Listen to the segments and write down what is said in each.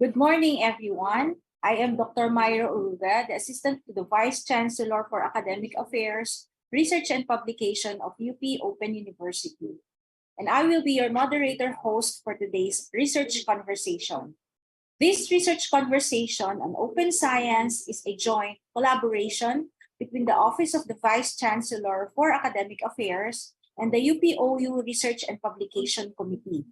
Good morning, everyone. I am Dr. Myra Uruga, the Assistant to the Vice Chancellor for Academic Affairs, Research and Publication of UP Open University. And I will be your moderator host for today's research conversation. This research conversation on open science is a joint collaboration between the Office of the Vice Chancellor for Academic Affairs and the UPOU Research and Publication Committee.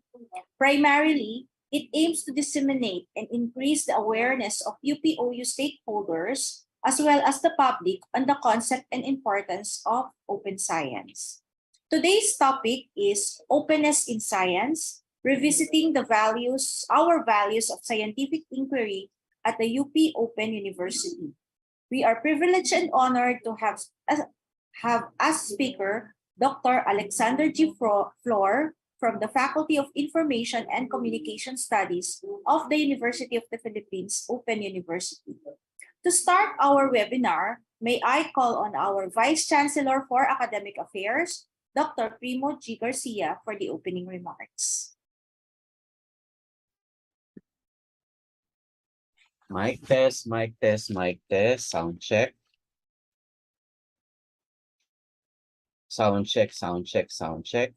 Primarily, it aims to disseminate and increase the awareness of UPOU stakeholders as well as the public on the concept and importance of open science. Today's topic is openness in science, revisiting our values of scientific inquiry at the UP Open University. We are privileged and honored to have as speaker Dr. Alexander G. Flor from the Faculty of Information and Communication Studies of the University of the Philippines Open University. To start our webinar, may I call on our Vice Chancellor for Academic Affairs, Dr. Primo G. Garcia, for the opening remarks. Mic test, mic test, mic test, sound check. Sound check, sound check, sound check.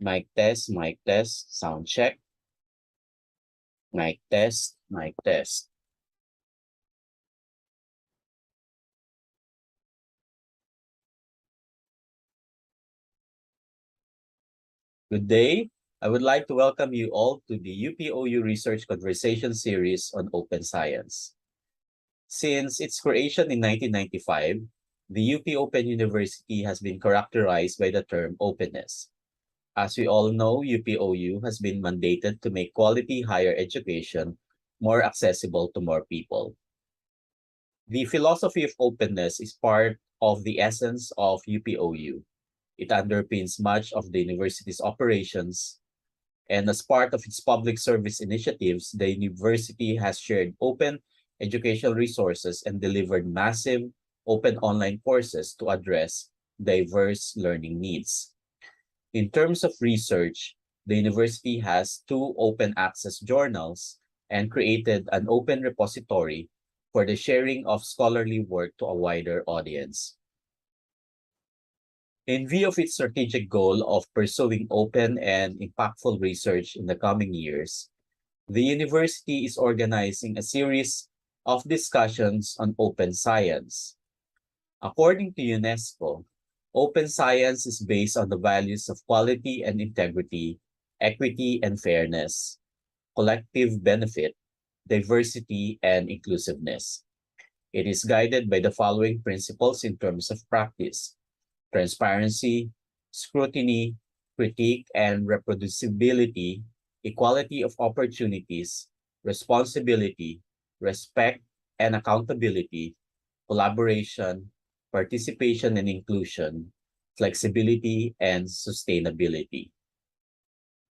Mic test, sound check. Mic test, mic test. Good day. I would like to welcome you all to the UPOU Research Conversation Series on Open Science. Since its creation in 1995, the UP Open University has been characterized by the term openness. As we all know, UPOU has been mandated to make quality higher education more accessible to more people. The philosophy of openness is part of the essence of UPOU. It underpins much of the university's operations, and as part of its public service initiatives, the university has shared open educational resources and delivered massive open online courses to address diverse learning needs. In terms of research, the university has 2 open access journals and created an open repository for the sharing of scholarly work to a wider audience. In view of its strategic goal of pursuing open and impactful research in the coming years, the university is organizing a series of discussions on open science. According to UNESCO, open science is based on the values of quality and integrity, equity and fairness, collective benefit, diversity, and inclusiveness. It is guided by the following principles in terms of practice: transparency, scrutiny, critique and reproducibility, equality of opportunities, responsibility, respect and accountability, collaboration, participation and inclusion, flexibility, and sustainability.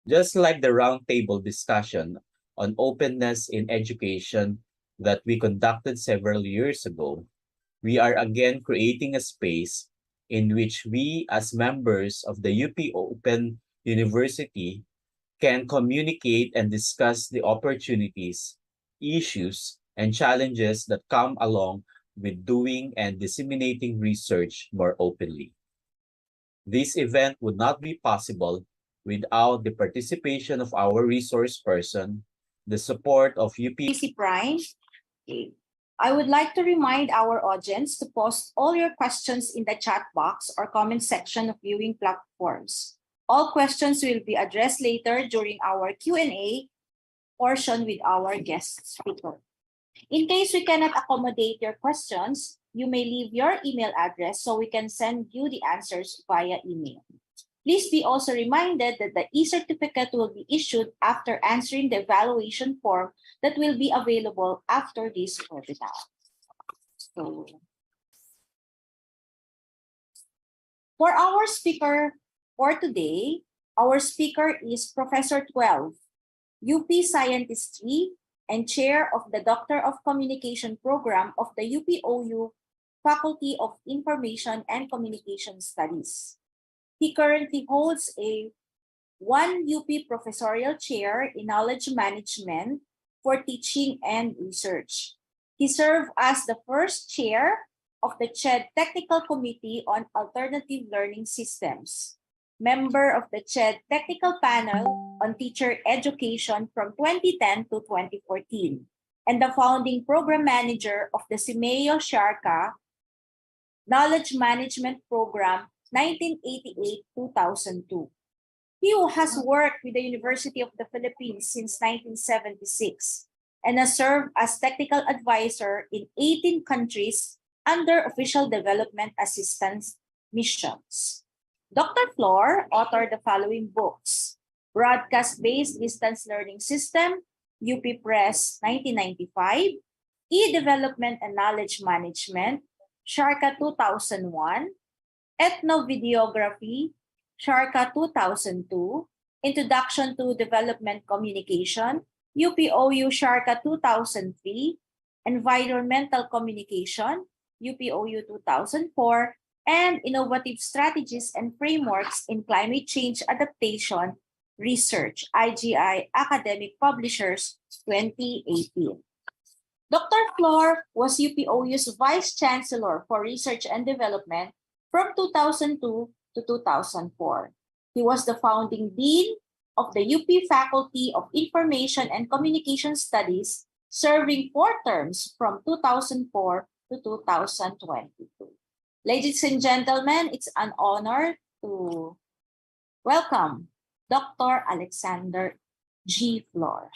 Just like the roundtable discussion on openness in education that we conducted several years ago, we are again creating a space in which we as members of the UP Open University can communicate and discuss the opportunities, issues, and challenges that come along with doing and disseminating research more openly. This event would not be possible without the participation of our resource person, the support of UP Prime. I would like to remind our audience to post all your questions in the chat box or comment section of viewing platforms. All questions will be addressed later during our Q&A portion with our guest speaker. In case we cannot accommodate your questions, you may leave your email address so we can send you the answers via email. Please be also reminded that the e-certificate will be issued after answering the evaluation form that will be available after this webinar. So, for our speaker for today, our speaker is Professor 12, UP Scientist 3, and Chair of the Doctor of Communication Program of the UPOU Faculty of Information and Communication Studies. He currently holds a 1 UP Professorial Chair in Knowledge Management for teaching and research. He served as the first chair of the CHED Technical Committee on Alternative Learning Systems, member of the CHED Technical Panel on Teacher Education from 2010 to 2014, and the founding program manager of the Simeo Sharka Knowledge Management Program 1988-2002. He has worked with the University of the Philippines since 1976 and has served as technical advisor in 18 countries under official development assistance missions. Dr. Flor authored the following books: Broadcast-Based Distance Learning System, UP Press 1995, E-Development and Knowledge Management, Sharka 2001, Ethnovideography, Sharka 2002, Introduction to Development Communication, UPOU Sharka 2003, Environmental Communication, UPOU 2004, and Innovative Strategies and Frameworks in Climate Change Adaptation Research, IGI Academic Publishers 2018. Dr. Flor was UPOU's Vice Chancellor for Research and Development from 2002 to 2004. He was the founding Dean of the UP Faculty of Information and Communication Studies, serving 4 terms from 2004 to 2022. Ladies and gentlemen, it's an honor to welcome Dr. Alexander G. Flor.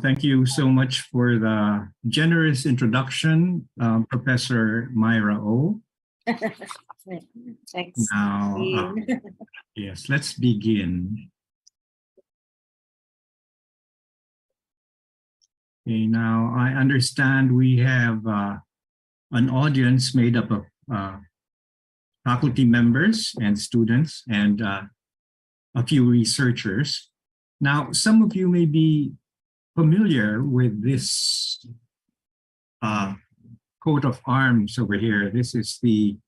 Thank you so much for the generous introduction, Professor Myra O. Thanks. Now, yes, let's begin. Okay, now I understand we have an audience made up of faculty members and students and a few researchers. Now, some of you may be familiar with this coat of arms over here. This is the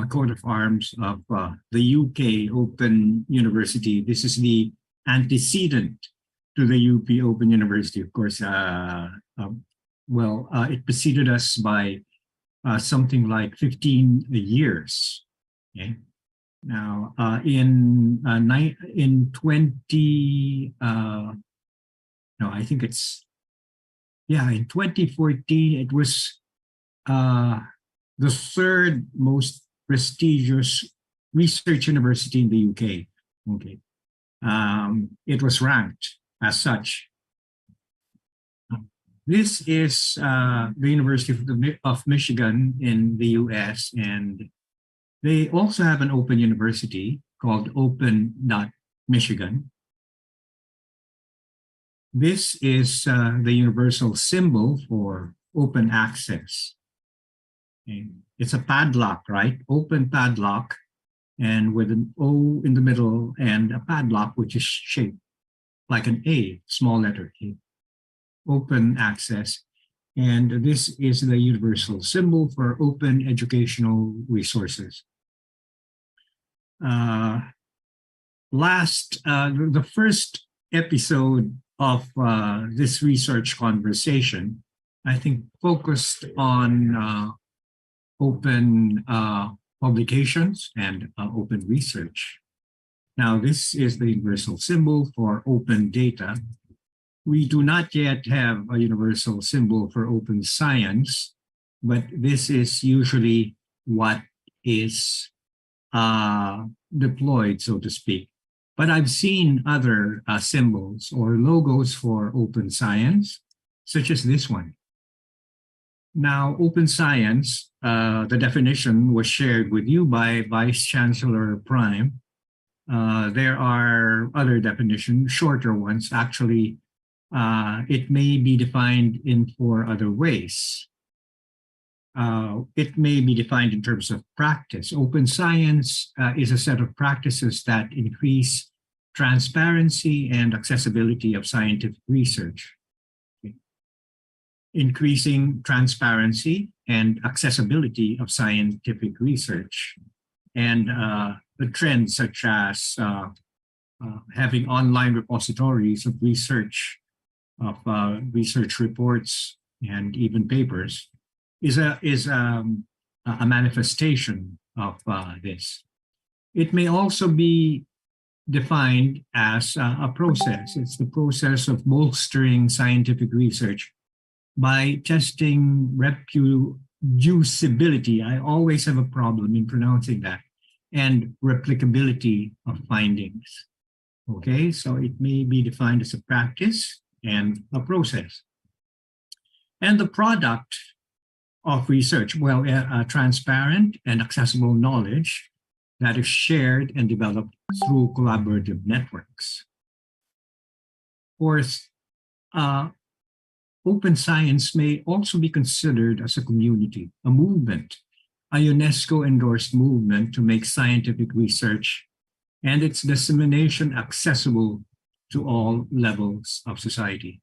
coat of arms of the UK Open University. This is the antecedent to the UP Open University. Of course, it preceded us by something like 15 years. Okay. Now, in 2014, it was the 3rd most prestigious research university in the UK. Okay, it was ranked as such. This is the University of Michigan in the US, and they also have an open university called Open.Michigan. This is the universal symbol for open access. Okay. It's a padlock, right? Open padlock, and with an O in the middle and a padlock which is shaped like an A, small letter A. Open access. And this is the universal symbol for open educational resources. The first episode of this research conversation, I think, focused on open publications and open research. Now, this is the universal symbol for open data. We do not yet have a universal symbol for open science, but this is usually what is deployed, so to speak. But I've seen other symbols or logos for open science, such as this one. Now, open science, the definition was shared with you by Vice Chancellor Prime. There are other definitions, shorter ones. Actually, it may be defined in 4 other ways. It may be defined in terms of practice. Open science is a set of practices that increase transparency and accessibility of scientific research. Okay. Increasing transparency and accessibility of scientific research. And the trends such as having online repositories of research of research reports and even papers is a manifestation of this. It may also be defined as a process. It's the process of bolstering scientific research by testing reproducibility. I always have a problem in pronouncing that, and replicability of findings. Okay, so it may be defined as a practice and a process. And the product of research, well, transparent and accessible knowledge that is shared and developed through collaborative networks. Fourth, open science may also be considered as a community, a movement, a UNESCO-endorsed movement to make scientific research and its dissemination accessible to all levels of society.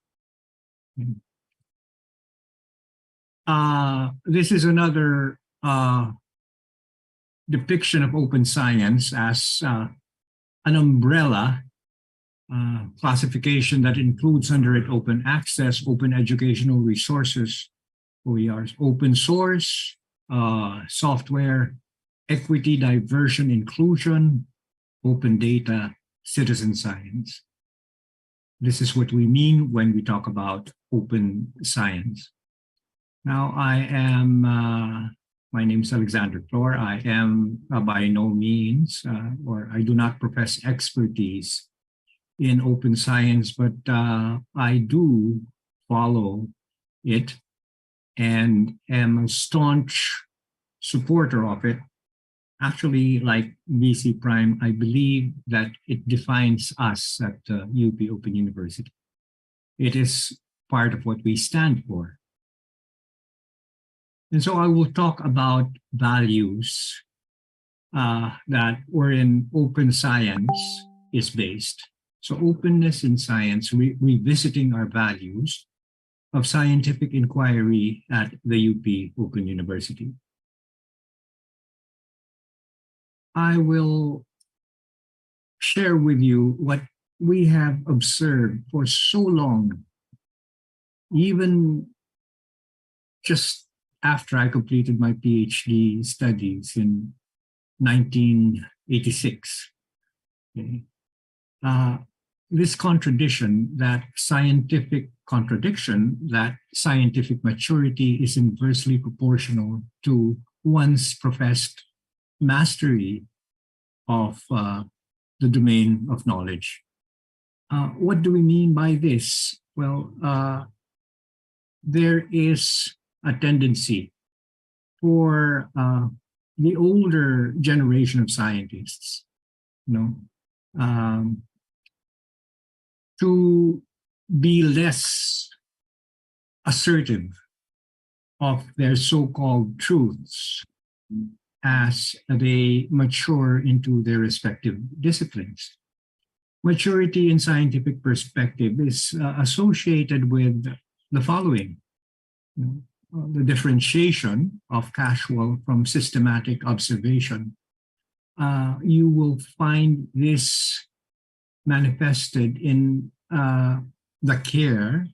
This is another depiction of open science as an umbrella classification that includes under it open access, open educational resources, OERs, open source, software, equity, diversion, inclusion, open data, citizen science. This is what we mean when we talk about open science. Now, my name is Alexander Flor. I am by no means, or I do not profess expertise in open science, but I do follow it and am a staunch supporter of it. Actually, like BC Prime, I believe that it defines us at UP Open University. It is part of what we stand for. And so I will talk about values that wherein open science is based. So openness in science, revisiting our values of scientific inquiry at the UP Open University. I will share with you what we have observed for so long, even just after I completed my PhD studies in 1986. Okay. This contradiction, that scientific maturity is inversely proportional to one's professed mastery of the domain of knowledge. What do we mean by this? Well, there is a tendency for the older generation of scientists, to be less assertive of their so-called truths as they mature into their respective disciplines. Maturity in scientific perspective is associated with the following: the differentiation of casual from systematic observation. You will find this manifested in the care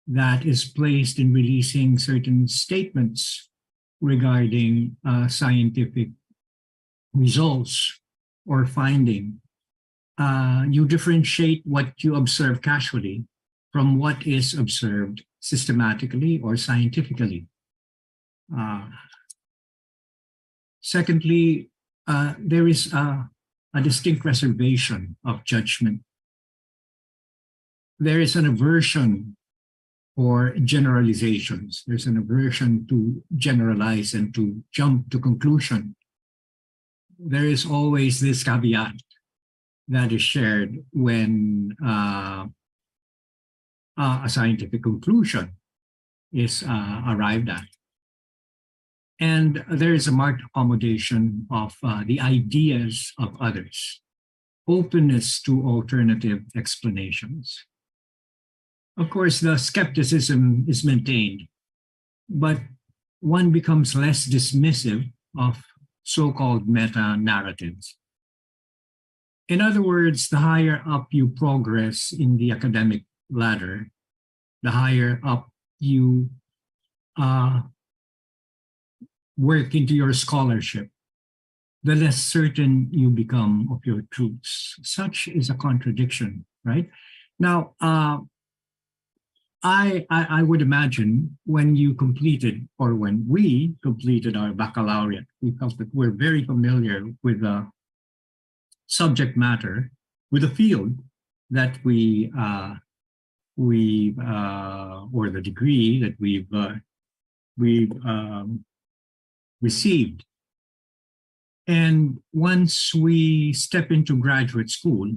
that is placed in releasing certain statements regarding scientific results or finding. You differentiate what you observe casually from what is observed systematically or scientifically. Secondly, there is a distinct reservation of judgment. There is an aversion for generalizations. There's an aversion to generalize and to jump to conclusion. There is always this caveat that is shared when a scientific conclusion is arrived at. And there is a marked accommodation of the ideas of others, openness to alternative explanations. Of course, the skepticism is maintained, but one becomes less dismissive of so-called meta-narratives. In other words, the higher up you progress in the academic ladder, the higher up you uh, work into your scholarship, the less certain you become of your truths. Such is a contradiction, right? Now, I would imagine when you completed, or when we completed our baccalaureate, we felt that we're very familiar with the subject matter, with the field that or the degree that we've received. And once we step into graduate school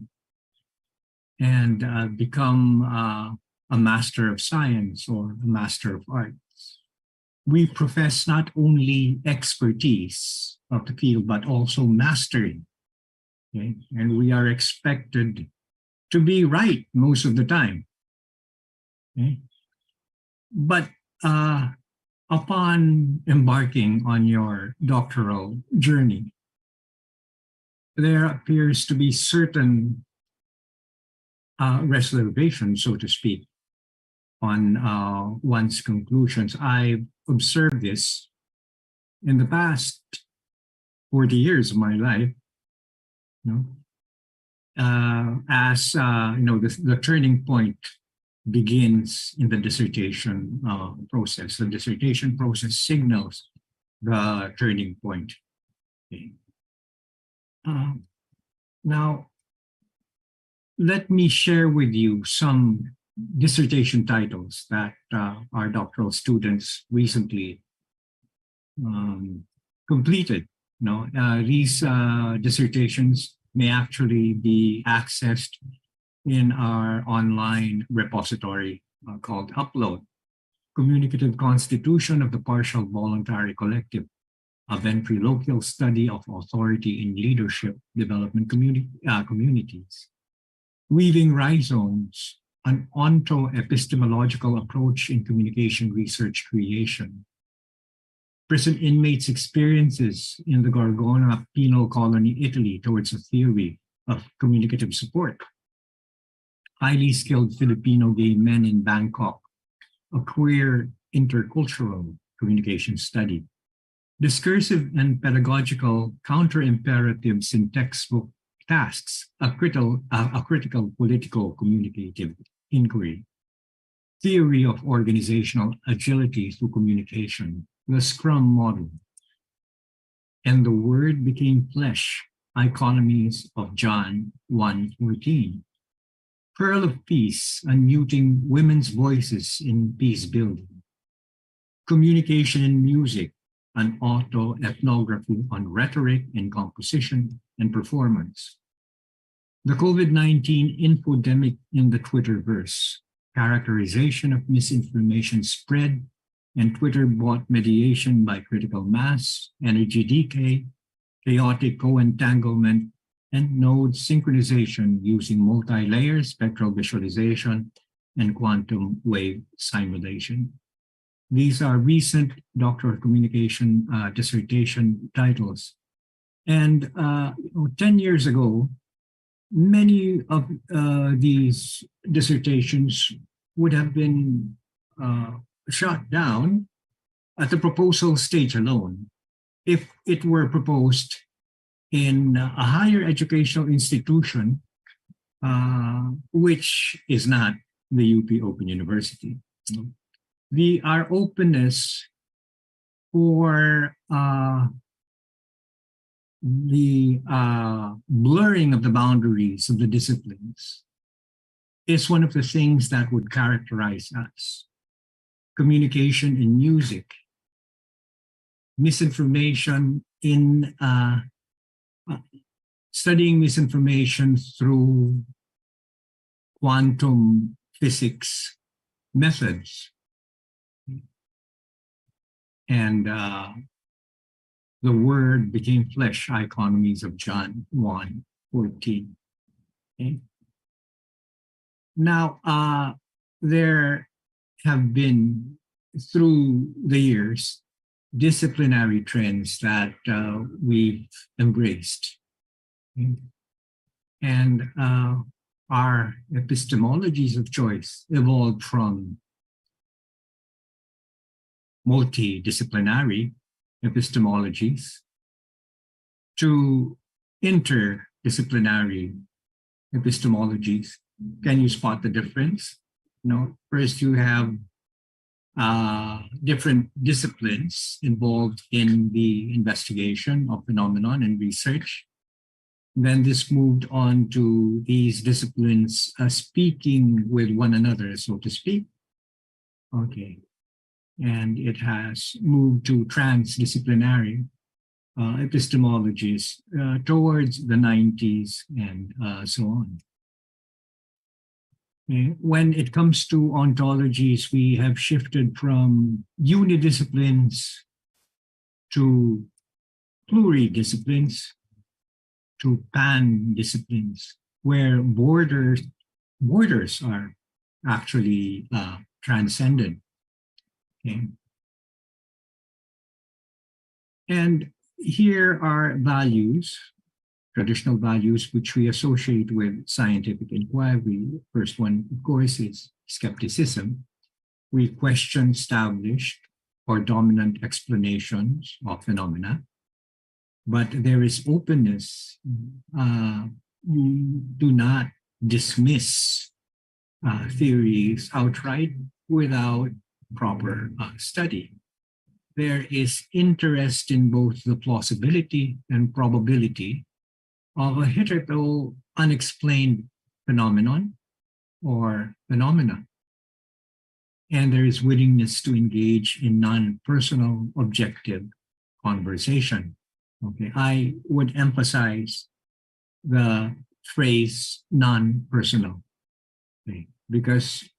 and become a Master of Science or a Master of Arts, we profess not only expertise of the field, but also mastery. Okay? And we are expected to be right most of the time. Okay? But upon embarking on your doctoral journey, there appears to be certain reservations, so to speak, on one's conclusions. I've observed this in the past 40 years of my life, as the turning point begins in the dissertation process. The dissertation process signals the turning point. Okay. Now, let me share with you some dissertation titles that our doctoral students recently completed. These dissertations may actually be accessed in our online repository called Upload: Communicative Constitution of the Partial Voluntary Collective, a ventriloquial study of authority in leadership development communities. Weaving Rhizomes, an onto-epistemological approach in communication research creation. Prison inmates' experiences in the Gorgona penal colony, Italy, towards a theory of communicative support. Highly skilled Filipino gay men in Bangkok, a queer intercultural communication study. Discursive and pedagogical counter-imperatives in textbook tasks, a critical political communicative inquiry. Theory of organizational agility through communication, the Scrum model. And the Word became flesh, Economies of John 1:14. Pearl of Peace, unmuting women's voices in peace building. Communication in music, an auto-ethnography on rhetoric and composition and performance. The COVID-19 infodemic in the Twitterverse, characterization of misinformation spread and Twitter bot mediation by critical mass, energy decay, chaotic co-entanglement, and node synchronization using multi-layer spectral visualization and quantum wave simulation. These are recent doctoral communication dissertation titles. And 10 years ago, many of these dissertations would have been shot down at the proposal stage alone if it were proposed in a higher educational institution, which is not the UP Open University. Our openness for the blurring of the boundaries of the disciplines is one of the things that would characterize us. Communication in music, misinformation in studying misinformation through quantum physics methods. And the Word became flesh, Economies of John 1:14. Okay. Now, there have been, through the years, disciplinary trends that we've embraced. Okay. And our epistemologies of choice evolved from multidisciplinary epistemologies to interdisciplinary epistemologies. Can you spot the difference? First you have different disciplines involved in the investigation of phenomenon and research. Then this moved on to these disciplines speaking with one another, so to speak. Okay. And it has moved to transdisciplinary epistemologies towards the 90s and so on. Okay. When it comes to ontologies, we have shifted from unidisciplines to pluridisciplines to pan-disciplines, where borders are actually transcended. Okay. And here are values, traditional values, which we associate with scientific inquiry. First one, of course, is skepticism. We question established or dominant explanations of phenomena. But there is openness. We do not dismiss theories outright without proper study. There is interest in both the plausibility and probability of a hitherto unexplained phenomenon or phenomena. And there is willingness to engage in non-personal objective conversation. Okay, I would emphasize the phrase non-personal, okay, because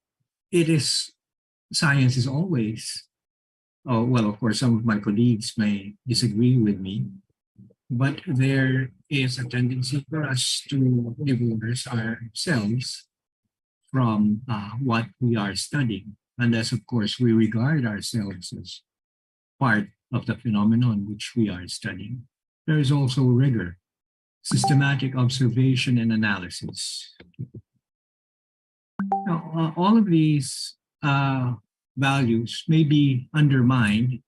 science is always, well, of course, some of my colleagues may disagree with me, but there is a tendency for us to divorce ourselves from what we are studying, unless, of course, we regard ourselves as part of the phenomenon which we are studying. There is also rigor, systematic observation and analysis. Now, all of these values may be undermined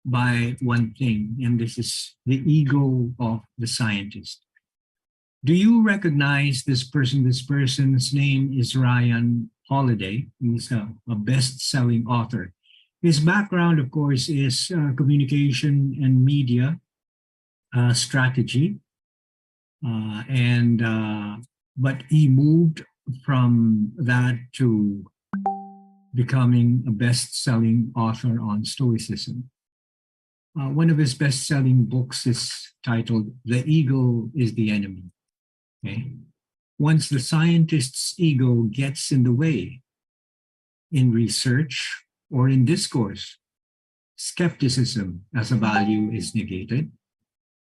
by one thing, and this is the ego of the scientist. Do you recognize this person? This person's name is Ryan Holiday. He's a best-selling author. His background, of course, is communication and media strategy, but he moved from that to becoming a best-selling author on Stoicism. One of his best-selling books is titled "The Ego is the Enemy." Okay? Once the scientist's ego gets in the way in research or in discourse, skepticism as a value is negated.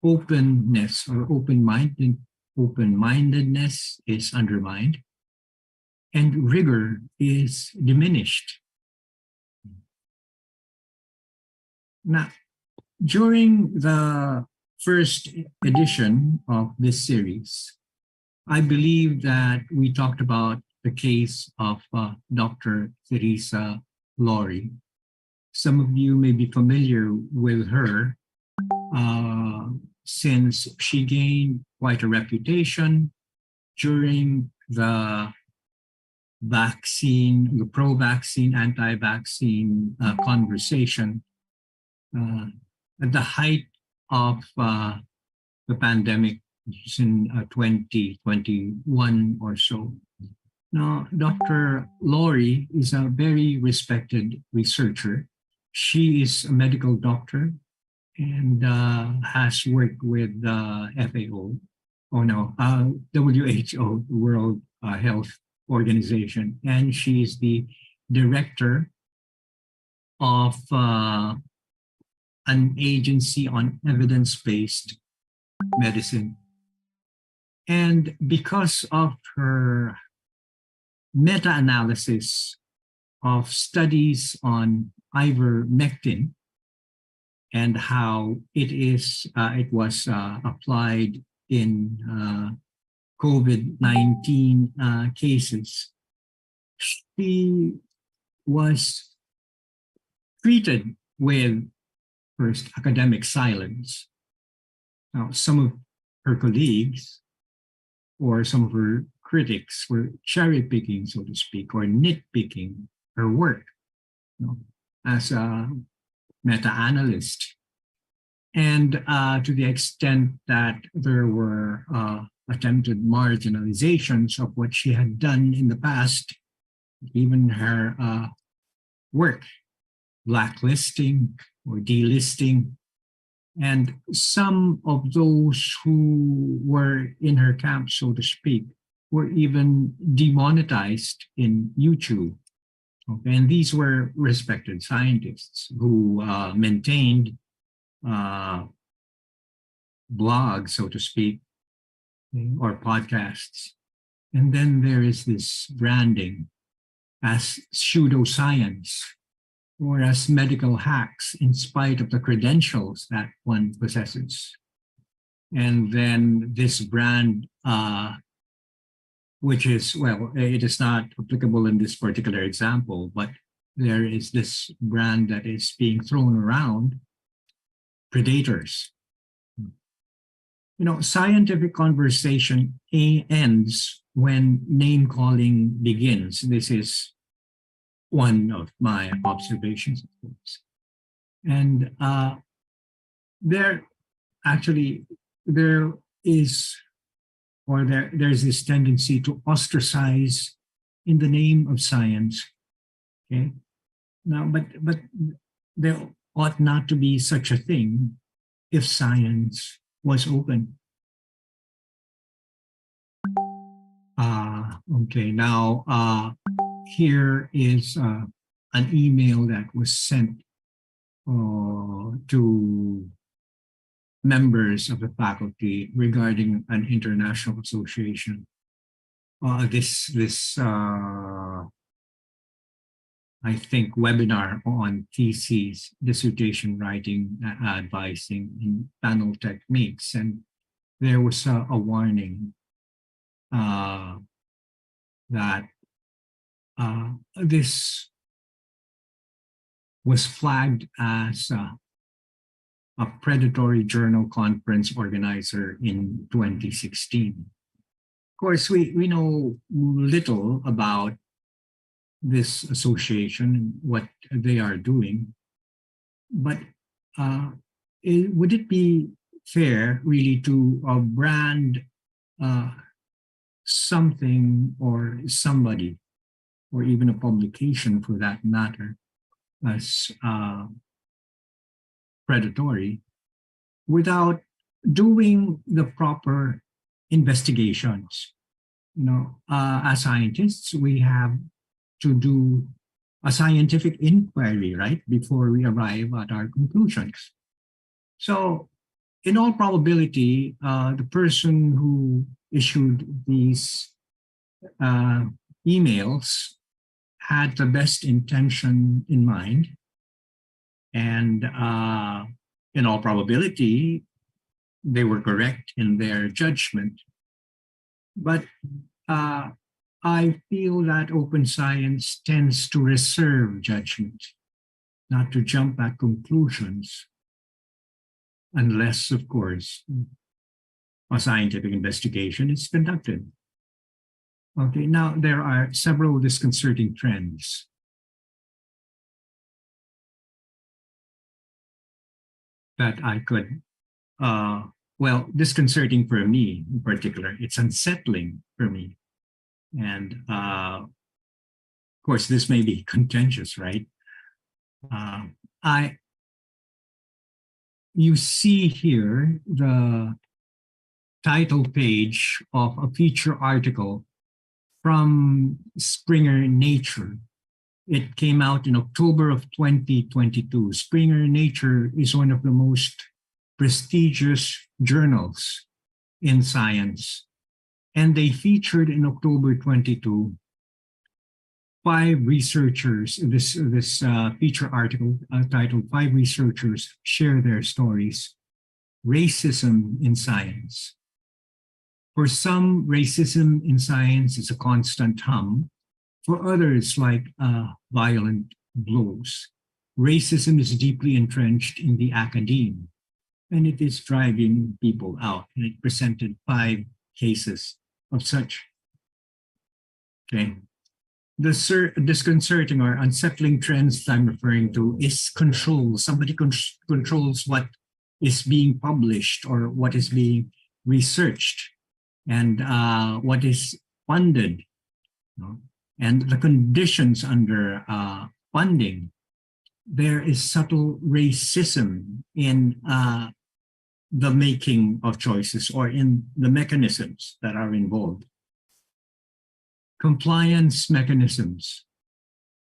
Openness or open-mindedness is undermined, and rigor is diminished. Now, during the first edition of this series, I believe that we talked about the case of Dr. Teresa Laurie. Some of you may be familiar with her since she gained quite a reputation during the pro-vaccine, anti-vaccine conversation at the height of the pandemic, which is in 2021 or so. Now, Dr. Laurie is a very respected researcher. She is a medical doctor and has worked with WHO, WHO, the World Health Organization, and she is the director of an agency on evidence-based medicine. And because of her meta-analysis of studies on ivermectin and how it was applied in COVID-19 cases, she was treated with first academic silence. Now, some of her colleagues or some of her critics were cherry picking, so to speak, or nitpicking her work, as a meta-analyst. And to the extent that there were attempted marginalizations of what she had done in the past, even her work, blacklisting or delisting. And some of those who were in her camp, so to speak, were even demonetized in YouTube. Okay, and these were respected scientists who maintained blogs, so to speak, or podcasts. And then there is this branding as pseudoscience or as medical hacks in spite of the credentials that one possesses. And then this brand, which is, well, it is not applicable in this particular example, but there is this brand that is being thrown around, predators. You know, scientific conversation ends when name calling begins. This is one of my observations, of course. And there's this tendency to ostracize in the name of science. Okay. Now, but there ought not to be such a thing if science was open. Okay, now here is an email that was sent to members of the faculty regarding an international association. I think, webinar on theses, dissertation writing, advising in panel techniques. And there was a warning that this was flagged as a predatory journal conference organizer in 2016. Of course, we know little about this association, what they are doing, but would it be fair really to brand something or somebody, or even a publication for that matter, as predatory without doing the proper investigations? You know, as scientists, we have to do a scientific inquiry, right, before we arrive at our conclusions. So, in all probability, the person who issued these emails had the best intention in mind, and in all probability, they were correct in their judgment. But I feel that open science tends to reserve judgment, not to jump at conclusions, unless, of course, a scientific investigation is conducted. Okay, now there are several disconcerting trends. That I could, well, disconcerting for me in particular. It's unsettling for me. And of course, this may be contentious, right? You see here the title page of a feature article from Springer Nature. It came out in October of 2022. Springer Nature is one of the most prestigious journals in science. And they featured in October 22 5 researchers. This feature article titled "5 Researchers Share Their Stories: Racism in Science." For some, racism in science is a constant hum. For others, like violent blows. racism is deeply entrenched in the academe, and it is driving people out. And it presented 5 cases of such. Okay. The disconcerting or unsettling trends that I'm referring to is control. Somebody controls what is being published or what is being researched and what is funded. You know? And the conditions under funding. There is subtle racism in the making of choices or in the mechanisms that are involved. Compliance mechanisms.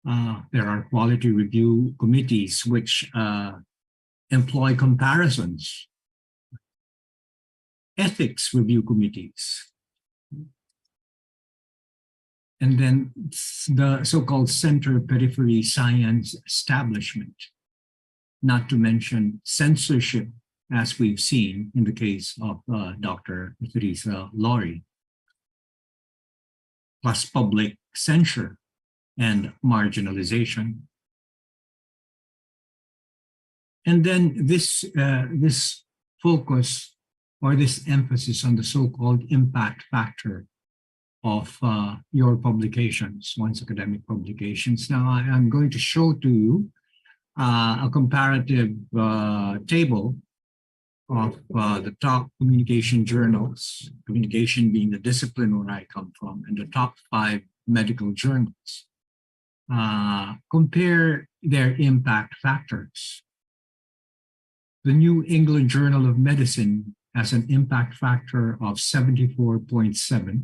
There are quality review committees which employ comparisons. Ethics review committees. And then the so-called center periphery science establishment, not to mention censorship, as we've seen in the case of Dr. Teresa Laurie, plus public censure and marginalization. And then this focus or this emphasis on the so-called impact factor of your publications, one's academic publications. Now, I'm going to show to you a comparative table of the top communication journals, communication being the discipline where I come from, and the top 5 medical journals. Compare their impact factors. The New England Journal of Medicine has an impact factor of 74.7.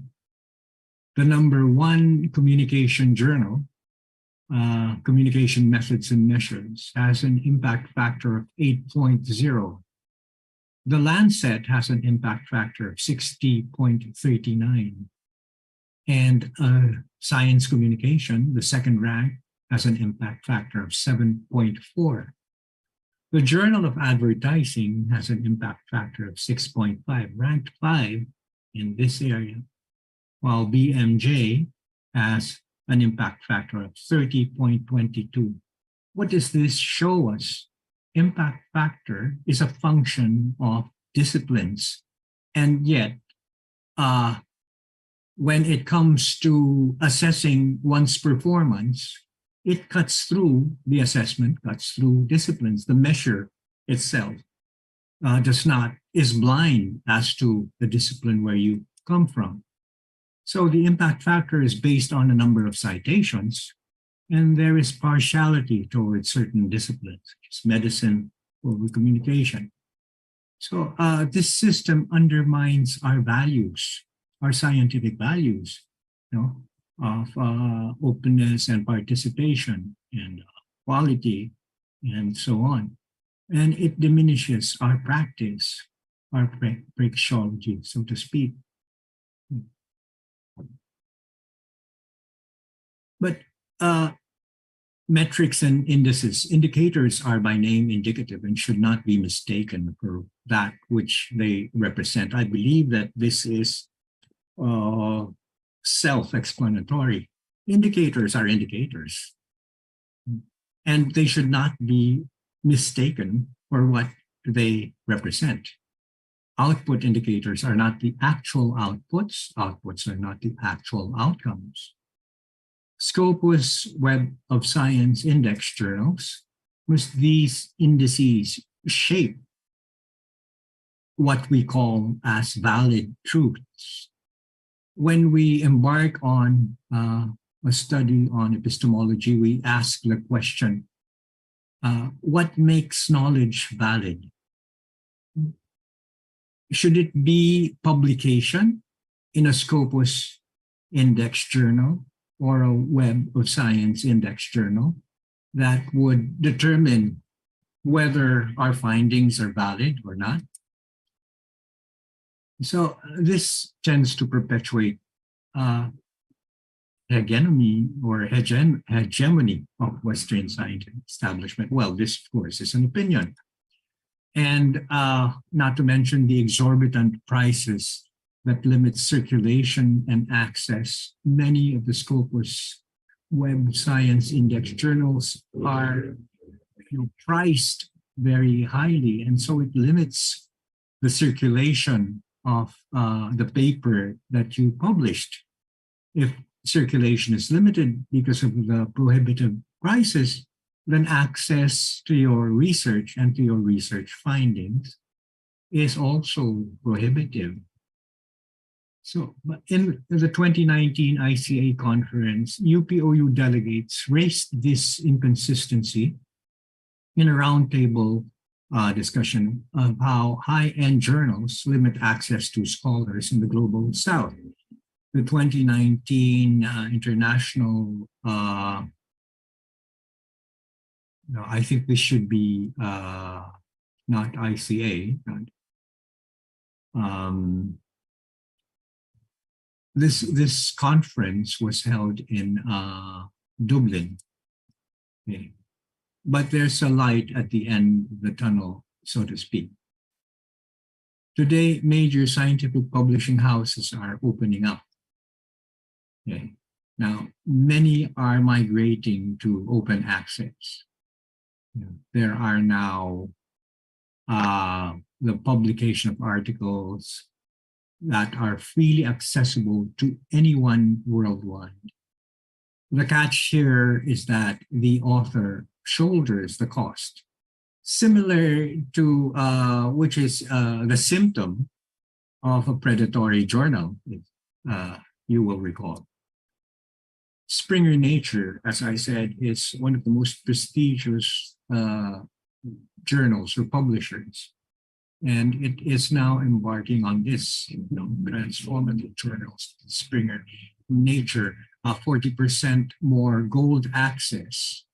The number 1 communication journal, Communication Methods and Measures, has an impact factor of 8.0. The Lancet has an impact factor of 60.39. And Science Communication, the second rank, has an impact factor of 7.4. The Journal of Advertising has an impact factor of 6.5, ranked 5 in this area, while BMJ has an impact factor of 30.22. What does this show us? Impact factor is a function of disciplines, and yet when it comes to assessing one's performance, it cuts through the assessment, cuts through disciplines. The measure itself is blind as to the discipline where you come from. So the impact factor is based on a number of citations, and there is partiality towards certain disciplines, such as medicine or communication. So this system undermines our values, our scientific values, you know, of openness and participation and quality and so on. And it diminishes our practice, our praxeology, so to speak. But metrics and indices, indicators are by name indicative and should not be mistaken for that which they represent. I believe that this is self-explanatory. Indicators are indicators, and they should not be mistaken for what they represent. Output indicators are not the actual outputs. Outputs are not the actual outcomes. Scopus Web of Science index journals, must these indices shape what we call as valid truths. When we embark on a study on epistemology, we ask the question, what makes knowledge valid? Should it be publication in a Scopus index journal or a Web of Science index journal that would determine whether our findings are valid or not? So this tends to perpetuate hegemony or hegemony of Western scientific establishment. Well, this, of course, is an opinion. And not to mention the exorbitant prices that limit circulation and access. Many of the Scopus Web Science Index journals are priced very highly, and so it limits the circulation of the paper that you published. If circulation is limited because of the prohibitive prices, then access to your research and to your research findings is also prohibitive. So in the 2019 ICA conference, UPOU delegates raised this inconsistency in a roundtable discussion of how high-end journals limit access to scholars in the global south. The 2019 international, I think this should be not ICA, this conference was held in Dublin. Okay. But there's a light at the end of the tunnel, so to speak. Today, major scientific publishing houses are opening up. Okay. Now, many are migrating to open access. There are now the publication of articles that are freely accessible to anyone worldwide. The catch here is that the author shoulders the cost, similar to which is the symptom of a predatory journal, if you will recall. Springer Nature, as I said, is one of the most prestigious journals or publishers. And it is now embarking on this transformative journals, Springer Nature, 40% more gold access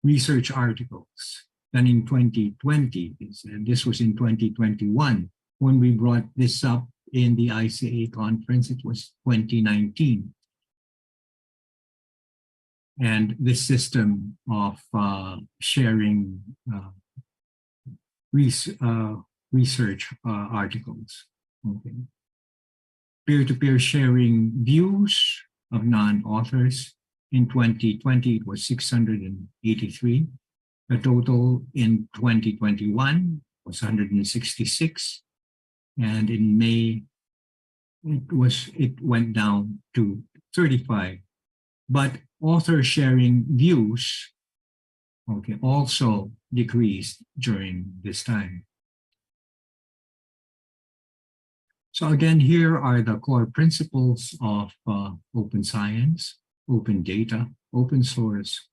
research articles than in 2020. And this was in 2021. When we brought this up in the ICA conference, it was 2019. And this system of sharing research articles. Okay. Peer-to-peer sharing views of non-authors. In 2020, it was 683. The total in 2021 was 166. And in May, it went down to 35. But author sharing views, okay, also decreased during this time. So again, here are the core principles of open science, open data, open source,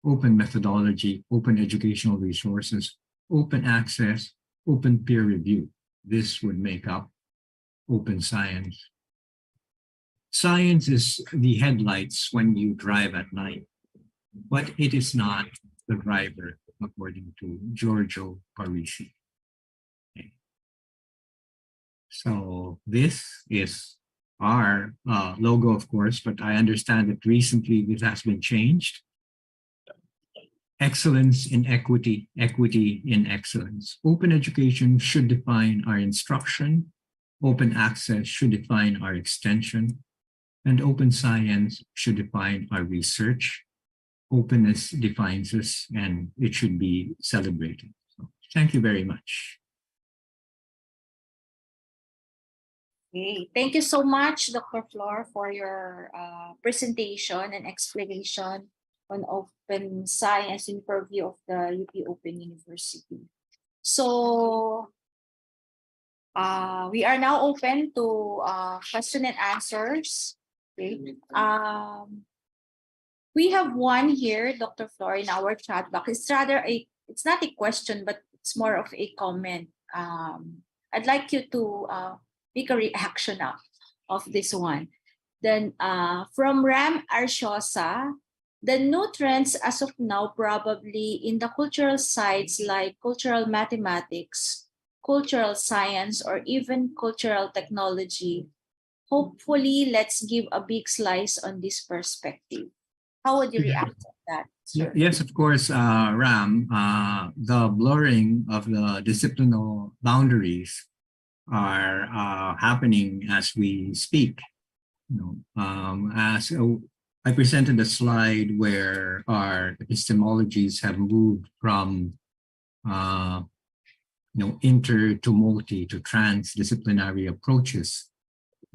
open methodology, open educational resources, open access, open peer review. This would make up open science. Science is the headlights when you drive at night, but it is not the driver, according to Giorgio Parisi. Okay. So this is our logo, of course, but I understand that recently this has been changed. Excellence in equity, equity in excellence. Open education should define our instruction. Open access should define our extension. And open science should define our research. Openness defines us, and it should be celebrated. So, thank you very much. Okay. Thank you so much, Dr. Flor, for your presentation and explanation on open science in purview of the UP Open University. So we are now open to question and answers. Okay. We have one here, Dr. Flor, in our chat box. It's not a question, but it's more of a comment. I'd like you to make a reaction of this one. Then from Ram Arshosa, the new trends as of now probably in the cultural sides like cultural mathematics, cultural science, or even cultural technology. Hopefully, let's give a big slice on this perspective. How would you react to that? Yes, of course, Ram. The blurring of the disciplinary boundaries are happening as we speak. As I presented a slide where our epistemologies have moved from uh, inter to multi to transdisciplinary approaches.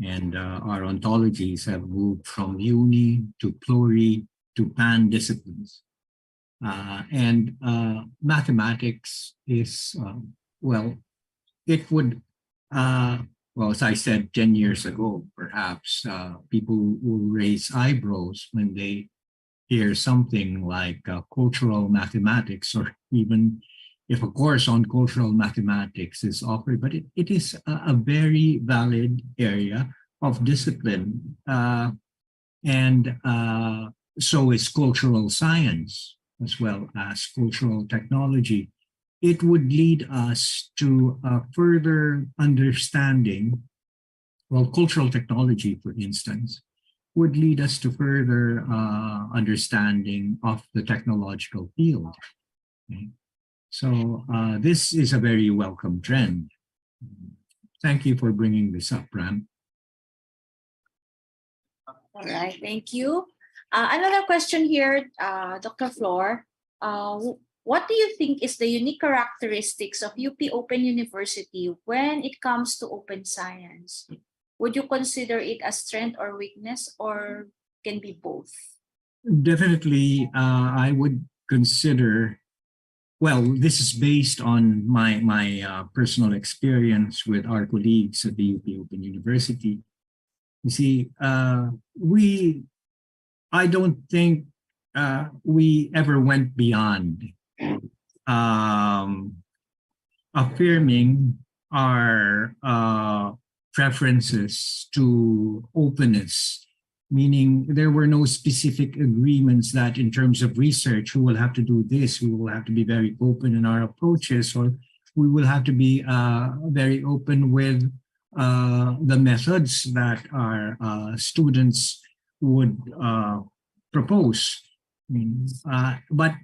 And our ontologies have moved from uni to pluri to pan disciplines. And mathematics is, well, it would, well, as I said 10 years ago, perhaps people will raise eyebrows when they hear something like cultural mathematics, or even if a course on cultural mathematics is offered, but it is a very valid area of discipline. And so is cultural science as well as cultural technology. It would lead us to a further understanding, well, cultural technology, for instance, would lead us to further understanding of the technological field. Okay? So this is a very welcome trend. Thank you for bringing this up, Ram. All right, thank you. Another question here, Dr. Flor. What do you think is the unique characteristics of UP Open University when it comes to open science? Would you consider it a strength or weakness, or can be both? Definitely, I would consider, well, this is based on my personal experience with our colleagues at the UP Open University. You see, I don't think we ever went beyond affirming our preferences to openness, meaning there were no specific agreements that in terms of research, we will have to do this, we will have to be very open in our approaches, or we will have to be very open with the methods that our students would propose. I mean, but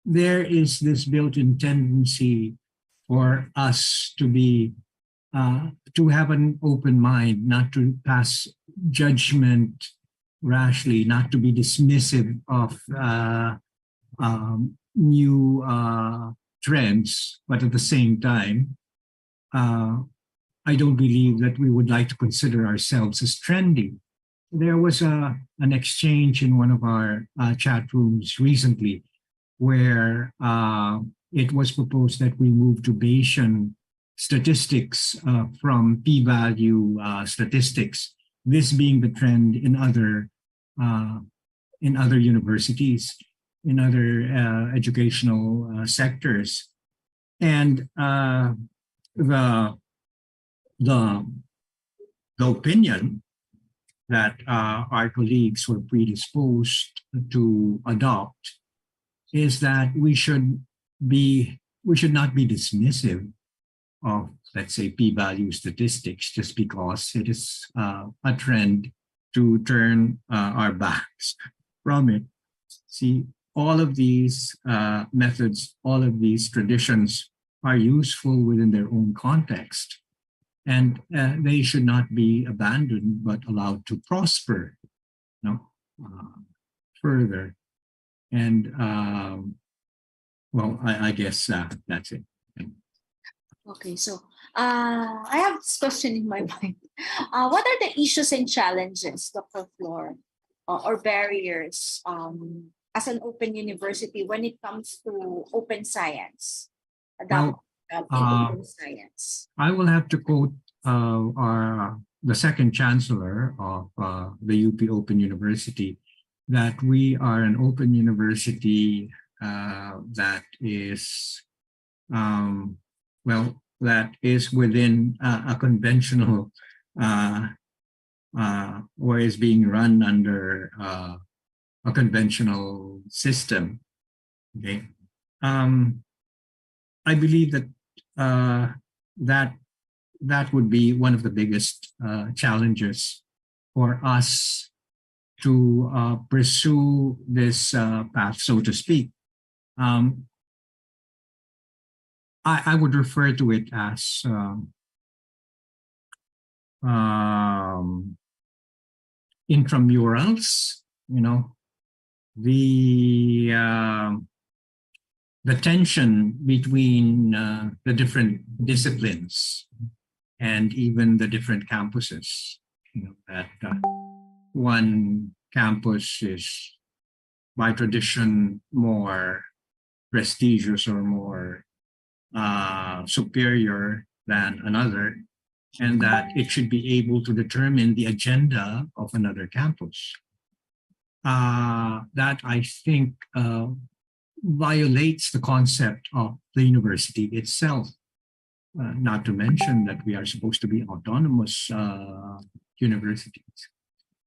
there is this built-in tendency for us to be to have an open mind, not to pass judgment rashly, not to be dismissive of new trends, but at the same time, I don't believe that we would like to consider ourselves as trendy. There was an exchange in one of our chat rooms recently where it was proposed that we move to Bayesian statistics from p-value statistics, this being the trend in other universities, in other educational sectors. And the opinion that our colleagues were predisposed to adopt is that we should not be dismissive of, let's say, p-value statistics just because it is a trend to turn our backs from it. See, all of these methods, all of these traditions are useful within their own context, and they should not be abandoned but allowed to prosper, further. And well, I guess that's it. Okay, so I have this question in my mind. What are the issues and challenges, Dr. Flor, or barriers as an open university when it comes to open science? Open science. I will have to quote the second chancellor of the UP Open University, that we are an open university that is well, that is within a conventional or is being run under a conventional system. Okay, I believe that that would be one of the biggest challenges for us to pursue this path, so to speak. I would refer to it as intramurals, the the tension between the different disciplines and even the different campuses. That one campus is by tradition more prestigious or more superior than another, and that it should be able to determine the agenda of another campus. That I think violates the concept of the university itself. Not to mention that we are supposed to be autonomous universities.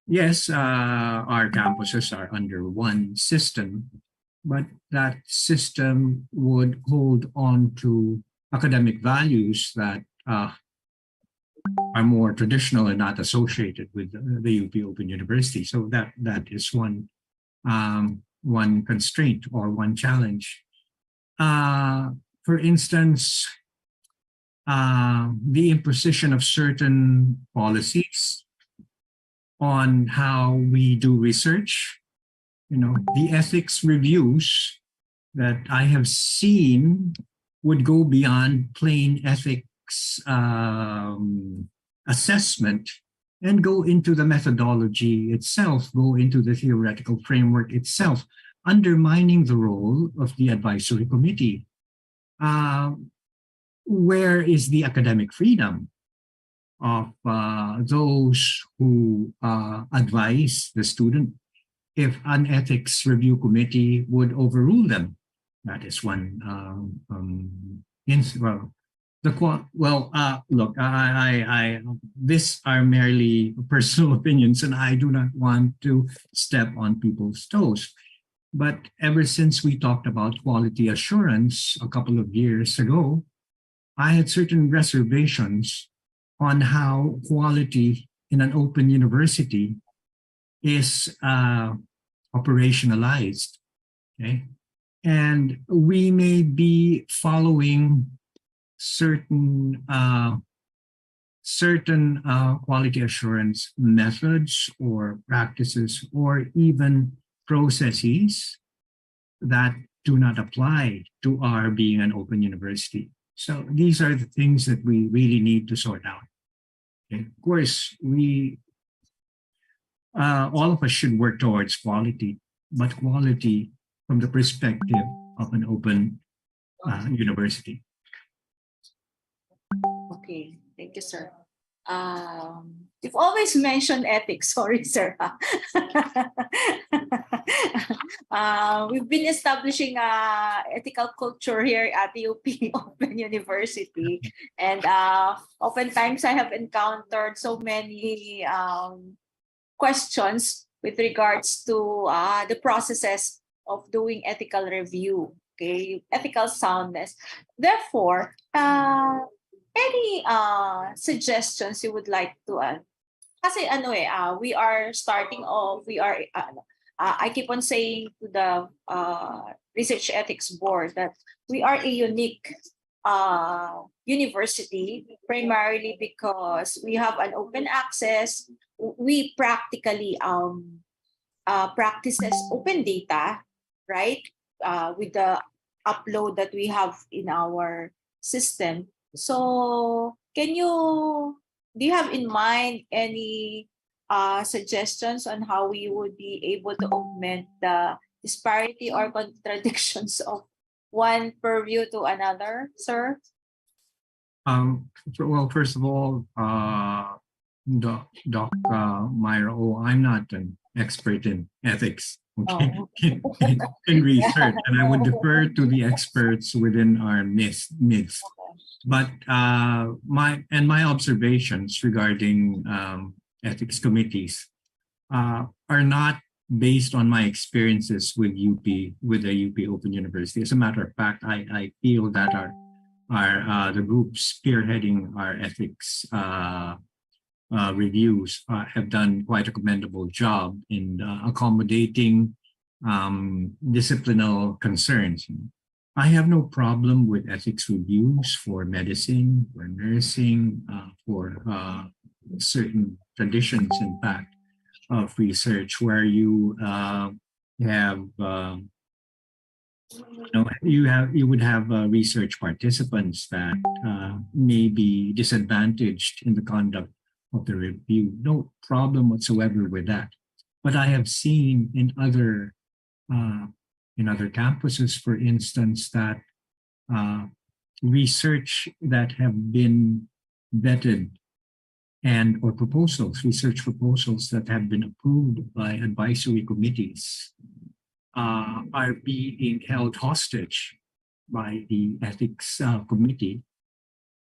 Yes, our campuses are under one system, but that system would hold on to academic values that are more traditional and not associated with the UP Open University. So that is one constraint or one challenge. For instance, the imposition of certain policies on how we do research. The ethics reviews that I have seen would go beyond plain ethics assessment and go into the methodology itself, go into the theoretical framework itself, undermining the role of the advisory committee. Where is the academic freedom of those who advise the student if an ethics review committee would overrule them? That is one. Look, these are merely personal opinions, and I do not want to step on people's toes. But ever since we talked about quality assurance a couple of years ago, I had certain reservations on how quality in an open university is operationalized. Okay, and we may be following certain quality assurance methods or practices or even processes that do not apply to our being an open university. So these are the things that we really need to sort out. Okay? Of course, all of us should work towards quality, but quality from the perspective of an open university. Okay, thank you, sir. You've always mentioned ethics. Sorry, sir. We've been establishing ethical culture here at the UP Open University, and oftentimes I have encountered so many questions with regards to the processes of doing ethical review. Okay, ethical soundness. Therefore, any suggestions you would like to add? Kasi we are starting off, I keep on saying to the Research Ethics Board that we are a unique university, primarily because we have an open access. We practically practices open data, right? With the upload that we have in our system. So do you have in mind any suggestions on how we would be able to augment the disparity or contradictions of one purview to another, sir? Well, first of all, Doc Myra, I'm not an expert in ethics, okay, in research, and I would defer to the experts within our midst. But my observations regarding ethics committees are not based on my experiences with the UP Open University. As a matter of fact, I feel that the group spearheading our ethics reviews have done quite a commendable job in accommodating disciplinal concerns. I have no problem with ethics reviews for medicine, for nursing, for certain traditions, in fact, of research where you have you would have research participants that may be disadvantaged in the conduct of the review. No problem whatsoever with that. But I have seen uh, in other campuses, for instance, that research that have been vetted and or research proposals that have been approved by advisory committees are being held hostage by the ethics committee.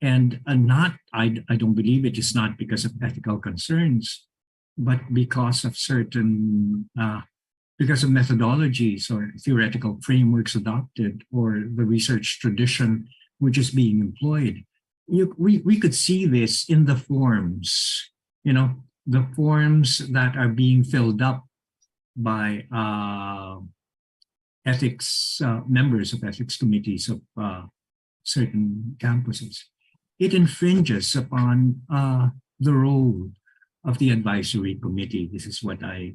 And I don't believe it is not because of ethical concerns, but because of because of methodologies or theoretical frameworks adopted or the research tradition which is being employed. We could see this in the forms, the forms that are being filled up by ethics members of ethics committees of certain campuses. It infringes upon the role of the advisory committee. This is what I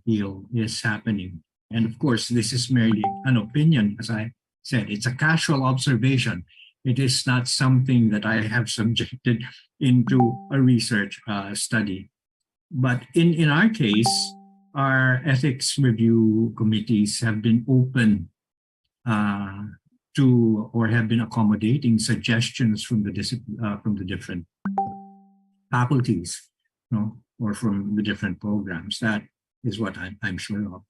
feel is happening. And of course, this is merely an opinion. As I said, it's a casual observation. It is not something that I have subjected into a research study. But in our case, our ethics review committees have been open to or have been accommodating suggestions from the different faculties, or from the different programs. That is what I'm sure of.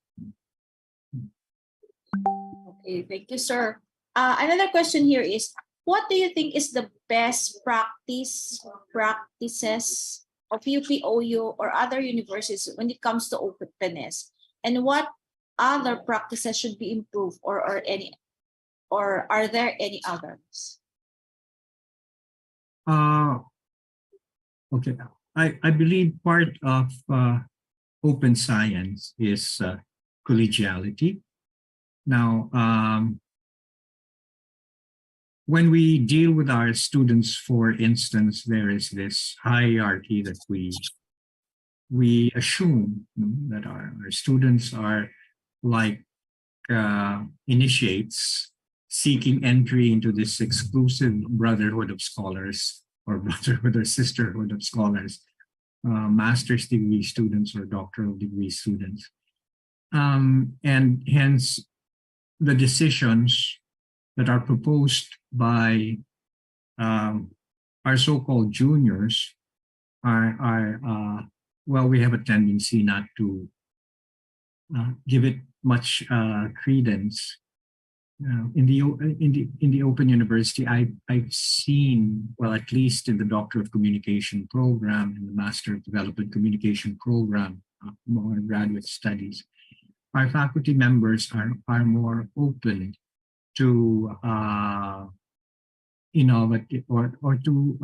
Okay, thank you, sir. Another question here is, what do you think is the best practices of UPOU or other universities when it comes to openness? And what other practices should be improved, or are there any others? Okay, I believe part of open science is collegiality. Now, when we deal with our students, for instance, there is this hierarchy that we assume that our students are like initiates seeking entry into this exclusive brotherhood of scholars, or brotherhood or sisterhood of scholars, master's degree students or doctoral degree students. And hence the decisions that are proposed by our so-called juniors are well, we have a tendency not to give it much credence. In the Open University, I've seen, well, at least in the Doctor of Communication program and the Master of Development Communication program, more graduate studies, our faculty members are more open to innovative or to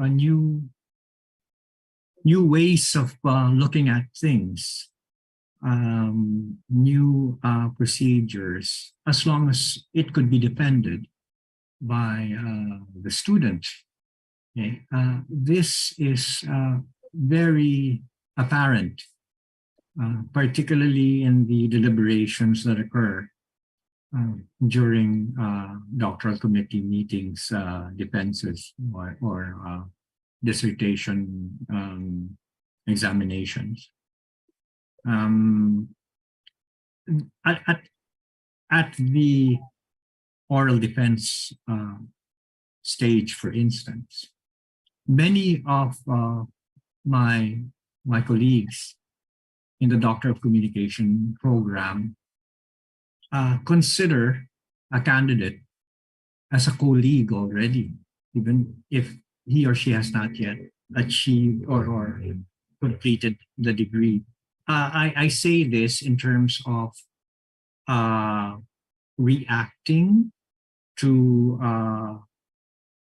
new ways of looking at things, new procedures, as long as it could be defended by the student. Okay? This is very apparent, particularly in the deliberations that occur during doctoral committee meetings, defenses, or dissertation examinations. At the oral defense stage, for instance, many of my colleagues in the Doctor of Communication program consider a candidate as a colleague already, even if he or she has not yet achieved or completed the degree. I say this in terms of reacting to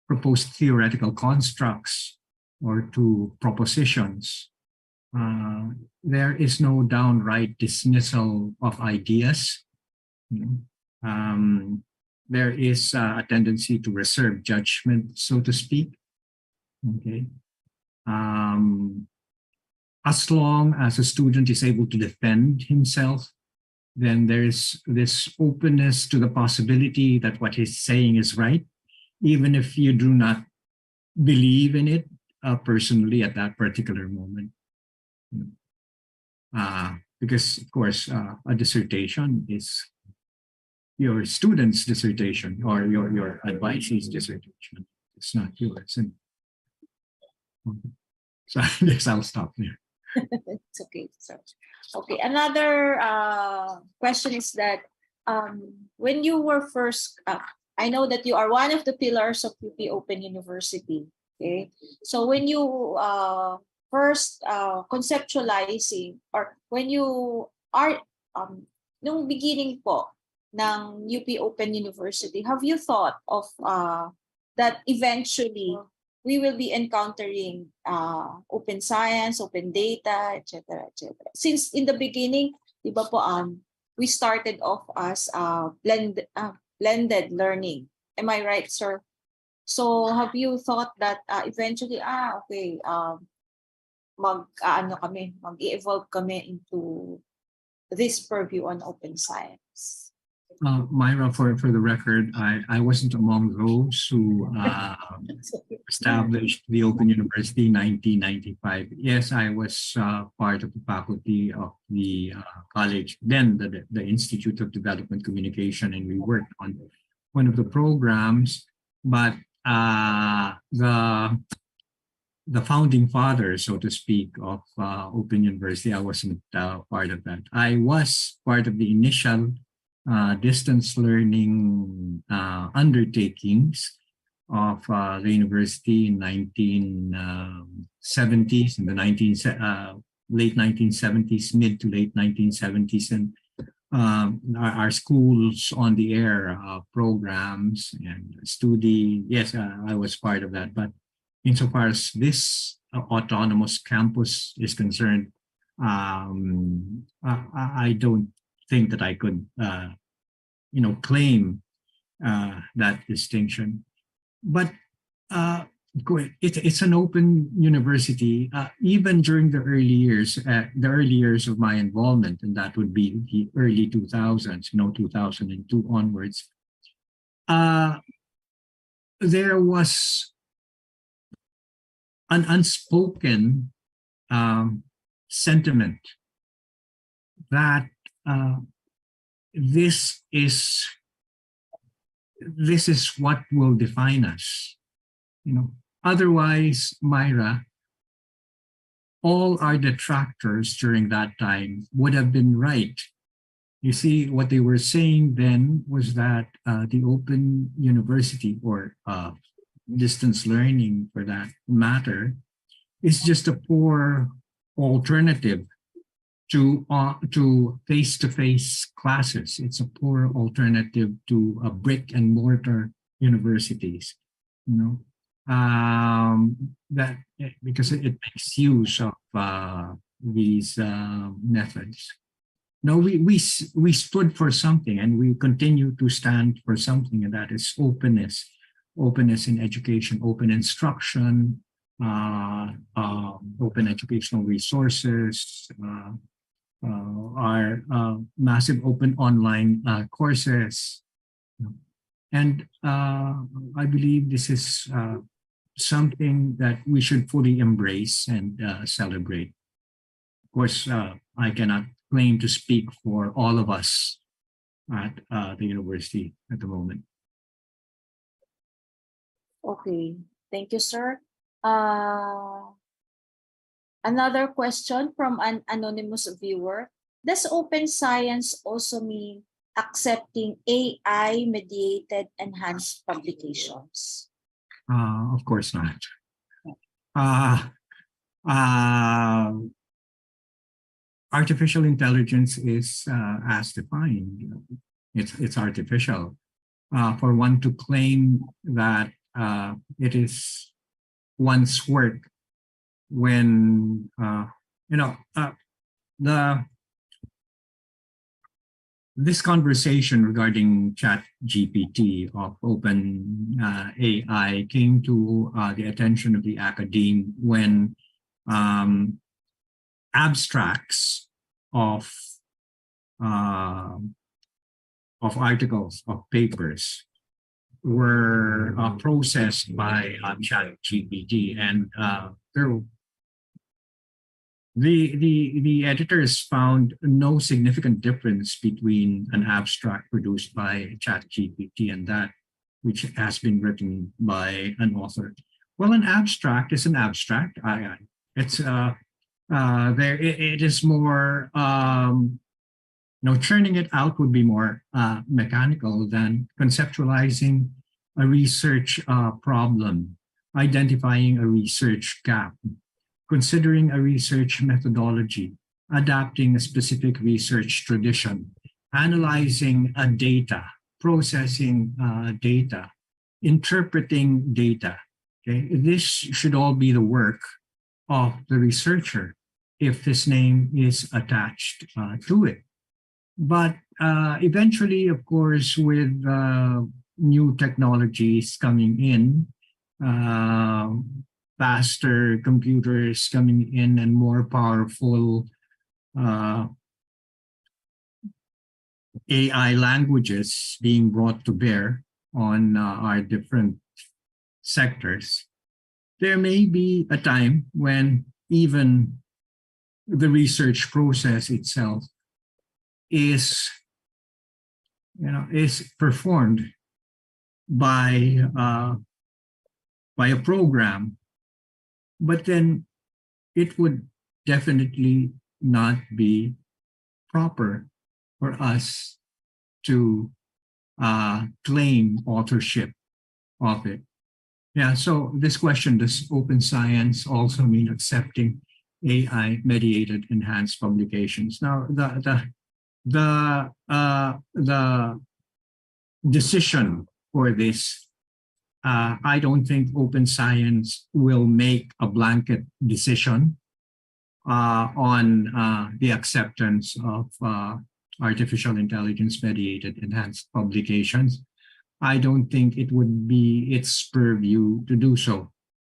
proposed theoretical constructs or to propositions. There is no downright dismissal of ideas. There is a tendency to reserve judgment, so to speak. Okay. As long as a student is able to defend himself then there's this openness to the possibility that what he's saying is right, even if you do not believe in it personally at that particular moment. Because, of course, a dissertation is your student's dissertation or your advisee's dissertation. It's not yours. And so I guess I'll stop there. It's okay. So, okay. Another question is that when you were first, I know that you are one of the pillars of UP Open University. Okay. So when you first conceptualizing, or when you are nung beginning po ng UP Open University, have you thought of that eventually we will be encountering open science, open data, etc., etc. Since in the beginning, di ba po, we started off as blended learning. Am I right, sir? So have you thought that eventually, okay, mag-evolve kami into this purview on open science? Myra, for the record, I wasn't among those who established the Open University in 1995. Yes, I was part of the faculty of the college, then the Institute of Development Communication, and we worked on one of the programs, but the founding father, so to speak, of Open University, I wasn't part of that. I was part of the initial distance learning undertakings of the university in 1970s, in the late 1970s, mid to late 1970s, and our schools on the air programs and study. Yes, I was part of that. But insofar as this autonomous campus is concerned, I don't think that I could, claim that distinction. But it's an open university, even during the early years of my involvement, and that would be the early 2000s, 2002 onwards. There was an unspoken sentiment that this is what will define us. Otherwise, Myra, all our detractors during that time would have been right. You see, what they were saying then was that the Open University, or distance learning for that matter, is just a poor alternative to face-to-face classes. It's a poor alternative to a brick and mortar universities. That because it makes use of these methods. No, we stood for something, and we continue to stand for something, and that is openness. Openness in education, open instruction, open educational resources, our massive open online courses. And I believe this is something that we should fully embrace and celebrate. Of course, I cannot claim to speak for all of us at the university at the moment. Okay, thank you, sir. Another question from an anonymous viewer. Does open science also mean accepting AI-mediated enhanced publications? Of course not. Artificial intelligence is as defined. It's artificial. For one to claim that it is one's work when this conversation regarding ChatGPT of Open AI came to the attention of the academe when abstracts of uh, of articles, of papers were processed by ChatGPT, and the editors found no significant difference between an abstract produced by ChatGPT and that which has been written by an author. Well, an abstract is an abstract. It's it is more churning it out would be more mechanical than conceptualizing a research problem, identifying a research gap, considering a research methodology, adapting a specific research tradition, analyzing data, processing data, interpreting data. Okay? This should all be the work of the researcher if his name is attached to it. But eventually, of course, with new technologies coming in, faster computers coming in and more powerful AI languages being brought to bear on our different sectors, there may be a time when even the research process itself is performed by a program, but then it would definitely not be proper for us to claim authorship of it. Yeah, so this question, does open science also mean accepting AI-mediated enhanced publications? Now, the decision for this, I don't think open science will make a blanket decision on the acceptance of artificial intelligence mediated enhanced publications. I don't think it would be its purview to do so,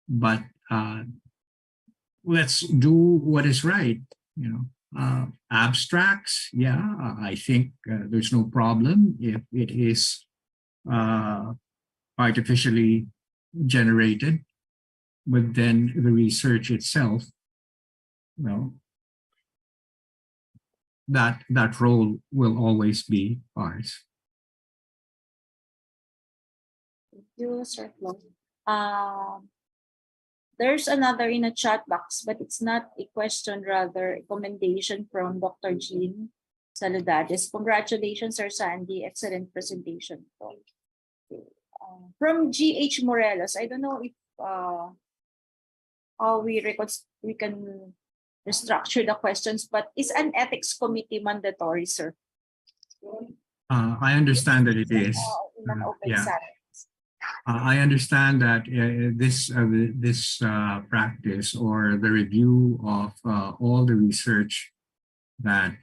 but let's do what is right. Abstracts, yeah, I think there's no problem if it is artificially generated, but then the research itself, that role will always be ours. Thank you, Sir Flo. There's another in a chat box, but it's not a question, rather a commendation from Dr. Jean Saludades. Congratulations, Sir Sandy. Excellent presentation. From G.H. Morelos, I don't know if how we can restructure the questions, but is an ethics committee mandatory, sir? I understand that it is. In an open Yeah. science. I understand that this practice or the review of all the research that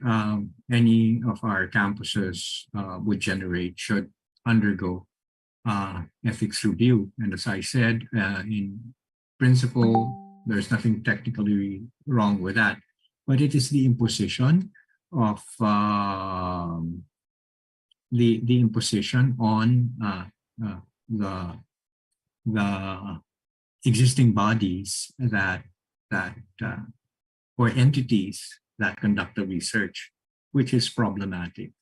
any of our campuses would generate should undergo ethics review. And as I said, in principle, there's nothing technically wrong with that, but it is the imposition of the imposition on the existing bodies that or entities that conduct the research, which is problematic.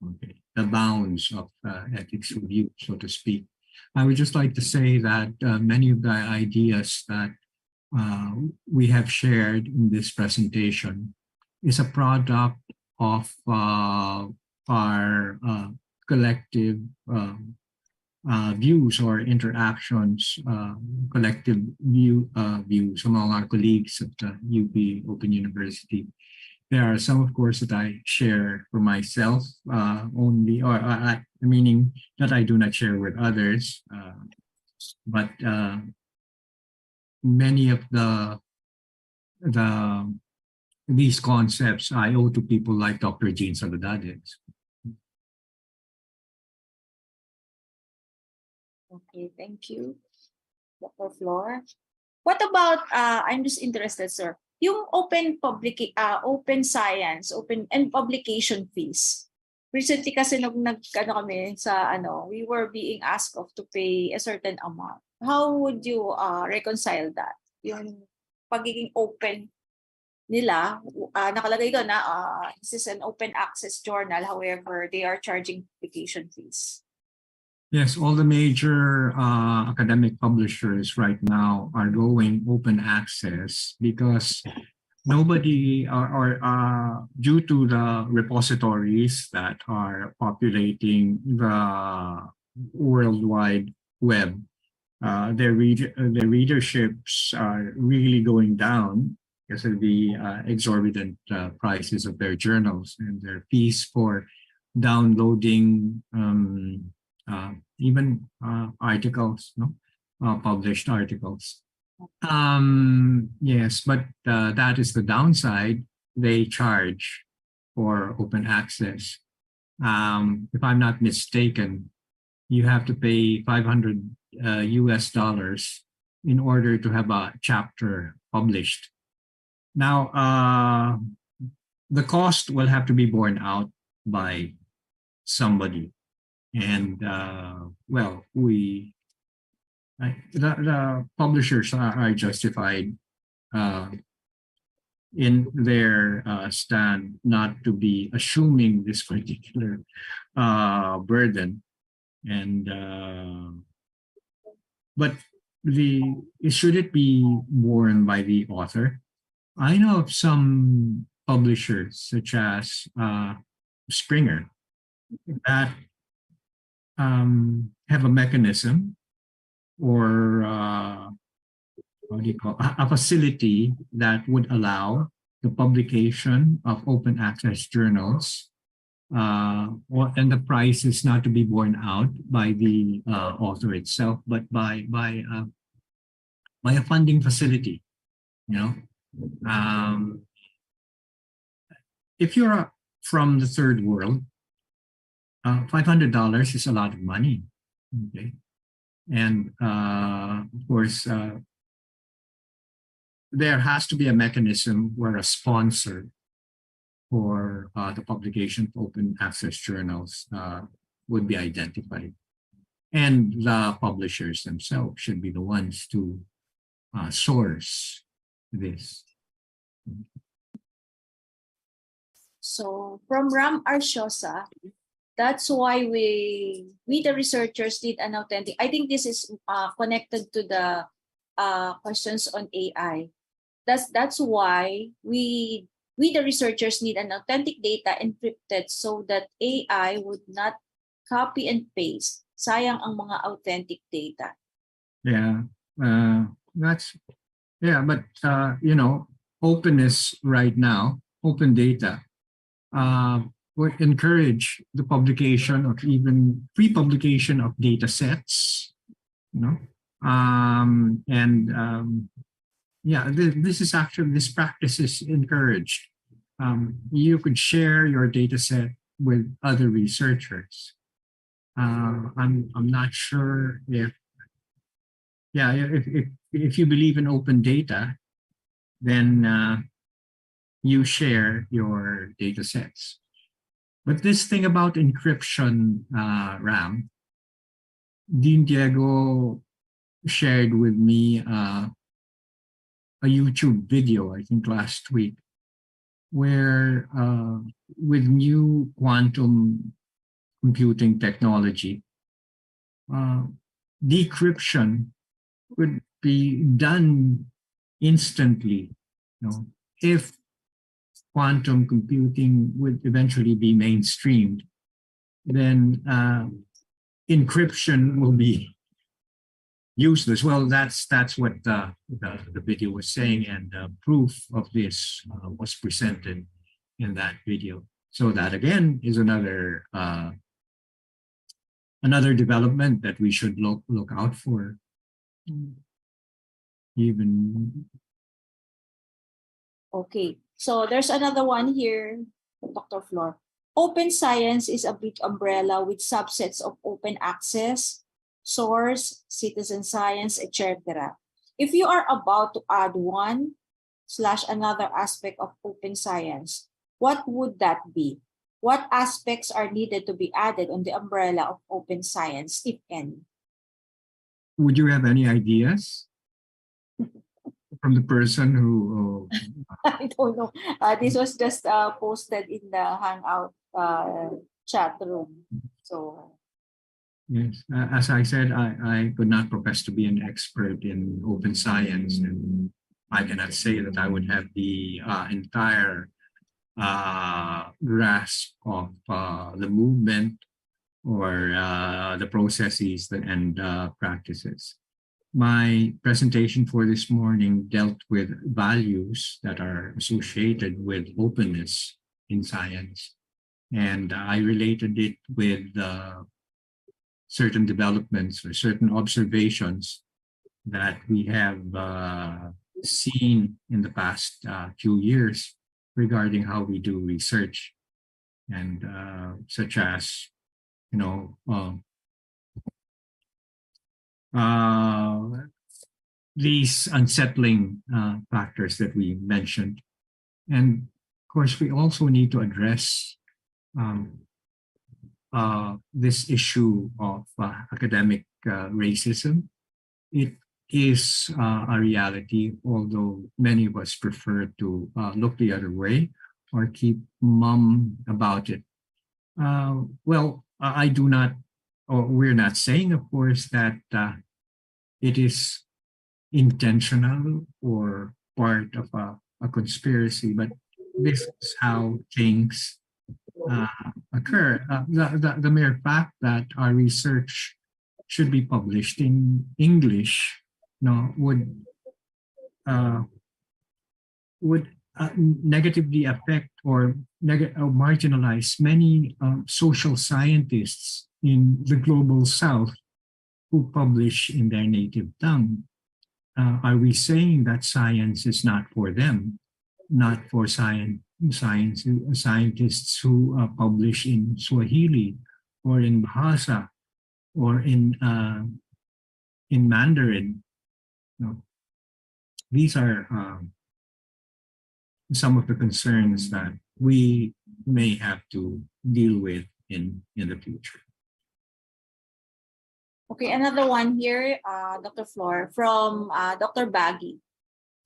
Okay, the bounds of ethics review, so to speak. I would just like to say that many of the ideas that we have shared in this presentation is a product of our collective views or interactions, collective views among our colleagues at the UP Open University. There are some, of course, that I share for myself only, or meaning that I do not share with others. But many of these concepts I owe to people like Dr. Jean Saludades. Okay, thank you, Dr. Flor. What about, I'm just interested, sir, yung open science, open and publication fees. Recently kasi nung kami sa we were being asked of to pay a certain amount. How would you reconcile that? Yung pagiging open nila, nakalagay doon na this is an open access journal, however, they are charging publication fees. Yes, all the major academic publishers right now are going open access because nobody due to the repositories that are populating the worldwide web, their readerships are really going down because of the exorbitant prices of their journals and their fees for downloading even articles, published articles. Yes, but that is the downside. They charge for open access. If I'm not mistaken, you have to pay $500 US in order to have a chapter published. Now, the cost will have to be borne out by somebody. And well, the publishers are justified in their stand not to be assuming this particular burden. And but should it be borne by the author? I know of some publishers such as Springer that have a mechanism or what do you call a facility that would allow the publication of open access journals, and the price is not to be borne out by the author itself, but by a funding facility. If you're from the third world, $500 is a lot of money. Okay, and of course, there has to be a mechanism where a sponsor for the publication of open access journals would be identified. And the publishers themselves should be the ones to source this. So from Ram Arshosa, that's why we the researchers did an authentic. I think this is connected to the questions on AI. That's why we the researchers need an authentic data encrypted so that AI would not copy and paste. Sayang ang mga authentic data. Yeah, but openness right now, open data, would encourage the publication of even pre-publication of data sets, this practice is encouraged. You could share your data set with other researchers. I'm not sure if you believe in open data, then you share your data sets. But this thing about encryption, Ram, Dean Diego shared with me a YouTube video, I think last week, where with new quantum computing technology, decryption could be done instantly. If quantum computing would eventually be mainstreamed, then encryption will be useless. Well, that's what the video was saying, and proof of this was presented in that video. So that again is another development that we should look out for. Okay, so there's another one here, Dr. Flor. Open science is a big umbrella with subsets of open access, source, citizen science, etc. If you are about to add one, slash another aspect of open science, what would that be? What aspects are needed to be added on the umbrella of open science, if any? Would you have any ideas from the person who? I don't know. This was just posted in the Hangout chat room. So Yes, as I said, I could not profess to be an expert in open science, and I cannot say that I would have the entire grasp of the movement or the processes and practices. My presentation for this morning dealt with values that are associated with openness in science. And I related it with certain developments or certain observations that we have seen in the past few years regarding how we do research, and such as, you know, these unsettling factors that we mentioned. And of course, we also need to address this issue of academic racism. It is a reality, although many of us prefer to look the other way or keep mum about it. Well, I do not, or we're not saying, of course, that it is intentional or part of a conspiracy, but this is how things occur. The mere fact that our research should be published in English, would negatively affect or marginalize many social scientists in the global South who publish in their native tongue. Are we saying that science is not for them, not for scientists who publish in Swahili or in Bahasa or in Mandarin? No. These are some of the concerns that we may have to deal with in the future. okay, another one here, Dr. Flor, from Dr. Baggy.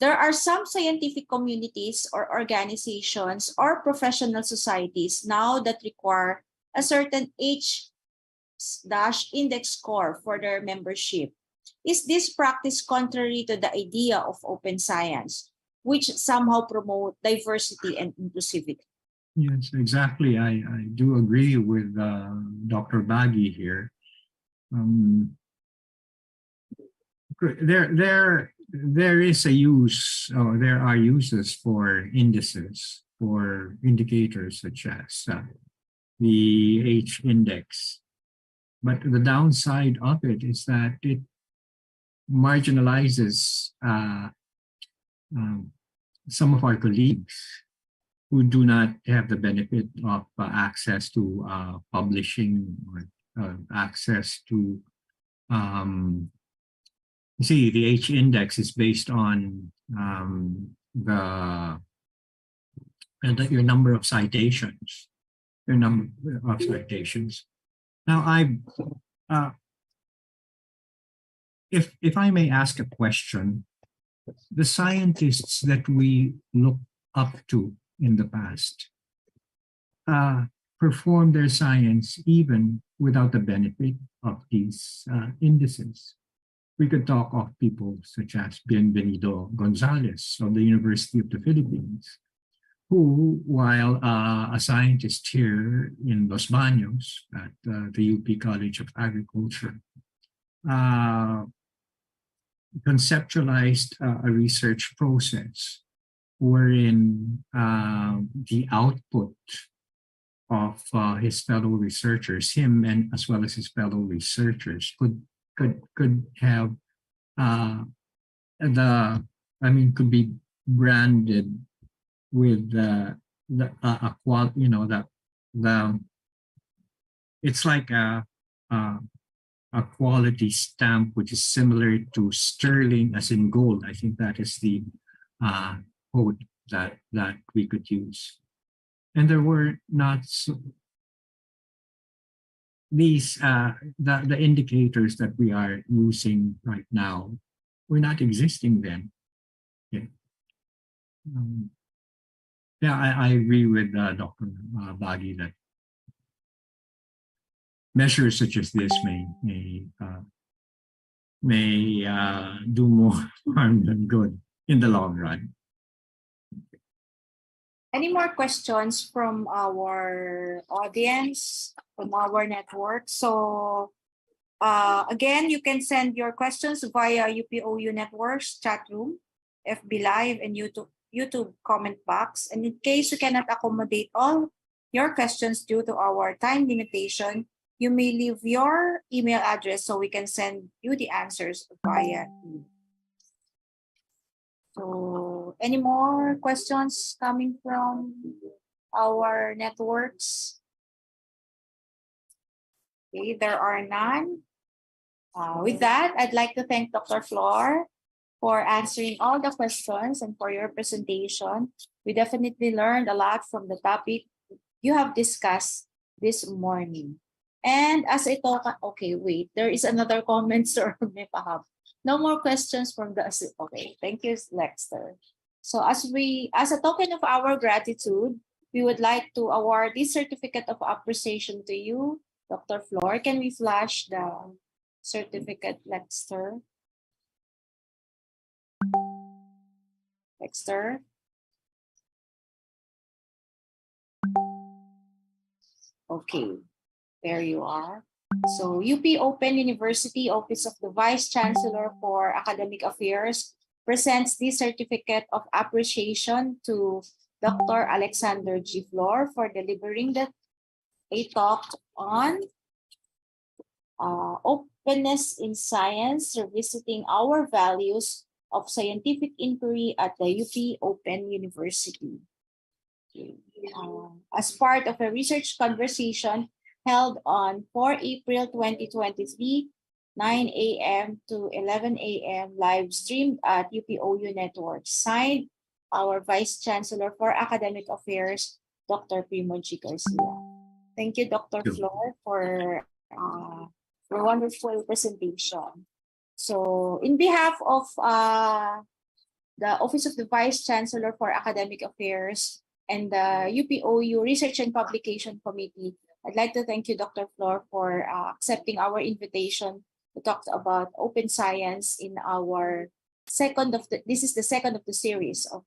There are some scientific communities or organizations or professional societies now that require a certain H-index score for their membership. Is this practice contrary to the idea of open science, which somehow promote diversity and inclusivity? Yes, exactly. I do agree with Dr. Baggy here. There is a use, or there are uses for indices, for indicators such as the H index. But the downside of it is that it marginalizes some of our colleagues who do not have the benefit of access to publishing or access to you see, the H index is based on your number of citations, Now, if I may ask a question, the scientists that we look up to in the past perform their science even without the benefit of these indices. We could talk of people such as Bienvenido Gonzalez of the University of the Philippines, who, while a scientist here in Los Baños at the UP College of Agriculture, conceptualized a research process wherein the output of his fellow researchers, him and as well as his fellow researchers, could have could be branded with it's like a quality stamp which is similar to sterling as in gold. I think that is the code that we could use. And there were not these the indicators that we are using right now were not existing then. Okay. Yeah, I agree with Dr. Bagi that measures such as this may do more harm than good in the long run. Any more questions from our audience, from our network? So again, you can send your questions via UPOU Networks chat room, FB Live, and YouTube comment box. And in case you cannot accommodate all your questions due to our time limitation, you may leave your email address so we can send you the answers via email. So any more questions coming from our networks? Okay, there are none. With that, I'd like to thank Dr. Flor for answering all the questions and for your presentation. We definitely learned a lot from the topic you have discussed this morning. And as I talk, okay, wait, there is another comment, sir. No more questions from the, okay, thank you, Lexter. So as a token of our gratitude, we would like to award this certificate of appreciation to you, Dr. Flor. Can we flash the certificate, Lexter? Lexter? Okay, there you are. So UP Open University Office of the Vice Chancellor for Academic Affairs presents this certificate of appreciation to Dr. Alexander G. Flor for delivering a talk on openness in science, revisiting our values of scientific inquiry at the UP Open University. As part of a research conversation held on 4 April 2023, 9 a.m. to 11 a.m. live streamed at UPOU Network, signed our Vice Chancellor for Academic Affairs, Dr. Primo G. Garcia. Thank you, Dr. Flor, for a wonderful presentation. So in behalf of the Office of the Vice Chancellor for Academic Affairs and the UPOU Research and Publication Committee, I'd like to thank you, Dr. Flor, for accepting our invitation to talk about open science in our this is the second of the series of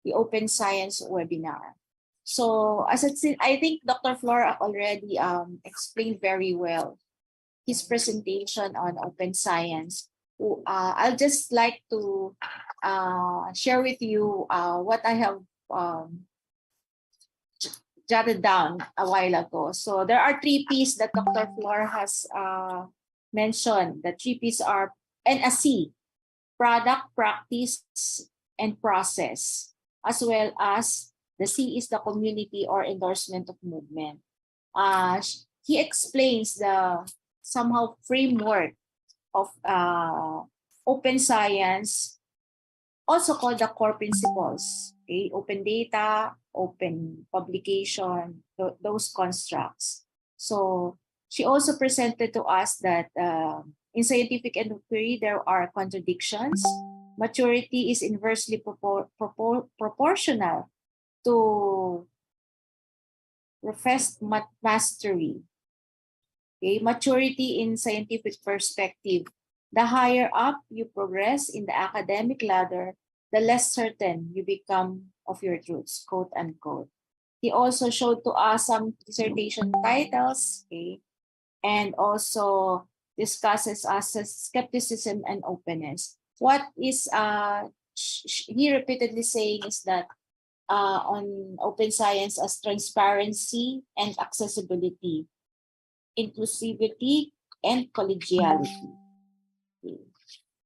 the Open Science webinar. So as I think Dr. Flor already explained very well his presentation on open science. I'll just like to share with you what I have jotted down a while ago. So there are 3 P's that Dr. Flor has mentioned. The 3 P's are NSC, product, practice, and process, as well as the C is the community or endorsement of movement. He explains the somehow framework of open science, also called the core principles, okay? Open data, open publication, those constructs. So she also presented to us that in scientific inquiry, there are contradictions. Maturity is inversely proportional to professed mastery. Okay, maturity in scientific perspective. The higher up you progress in the academic ladder, the less certain you become of your truths, quote unquote. He also showed to us some dissertation titles, okay, and also discusses us skepticism and openness. What is he repeatedly saying is that on open science as transparency and accessibility, inclusivity, and collegiality.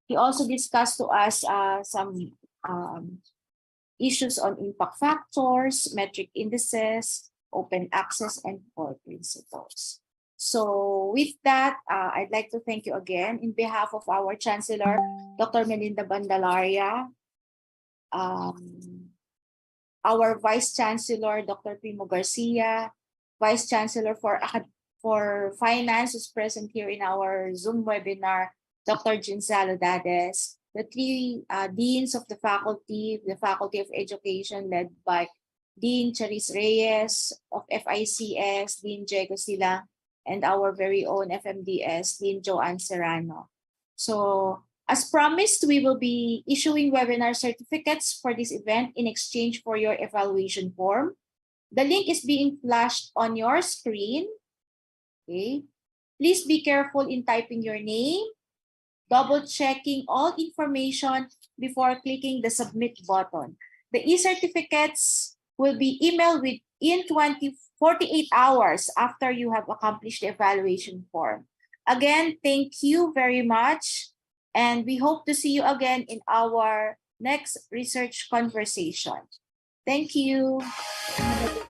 He also discussed to us some issues on impact factors, metric indices, open access, and core principles. So with that, I'd like to thank you again in behalf of our Chancellor, Dr. Melinda Bandalaria, our Vice Chancellor, Dr. Primo Garcia, Vice Chancellor for Finance, is present here in our Zoom webinar, Dr. Ginzalo Dades, the three deans of the Faculty of Education led by Dean Charis Reyes of FICS, Dean Diego Sila, and our very own FMDS, Dean Joanne Serrano. So, as promised, we will be issuing webinar certificates for this event in exchange for your evaluation form. The link is being flashed on your screen. Okay. Please be careful in typing your name, double-checking all information before clicking the submit button. The e-certificates will be emailed within 48 hours after you have accomplished the evaluation form. Again, thank you very much, and we hope to see you again in our next research conversation. Thank you. Have a good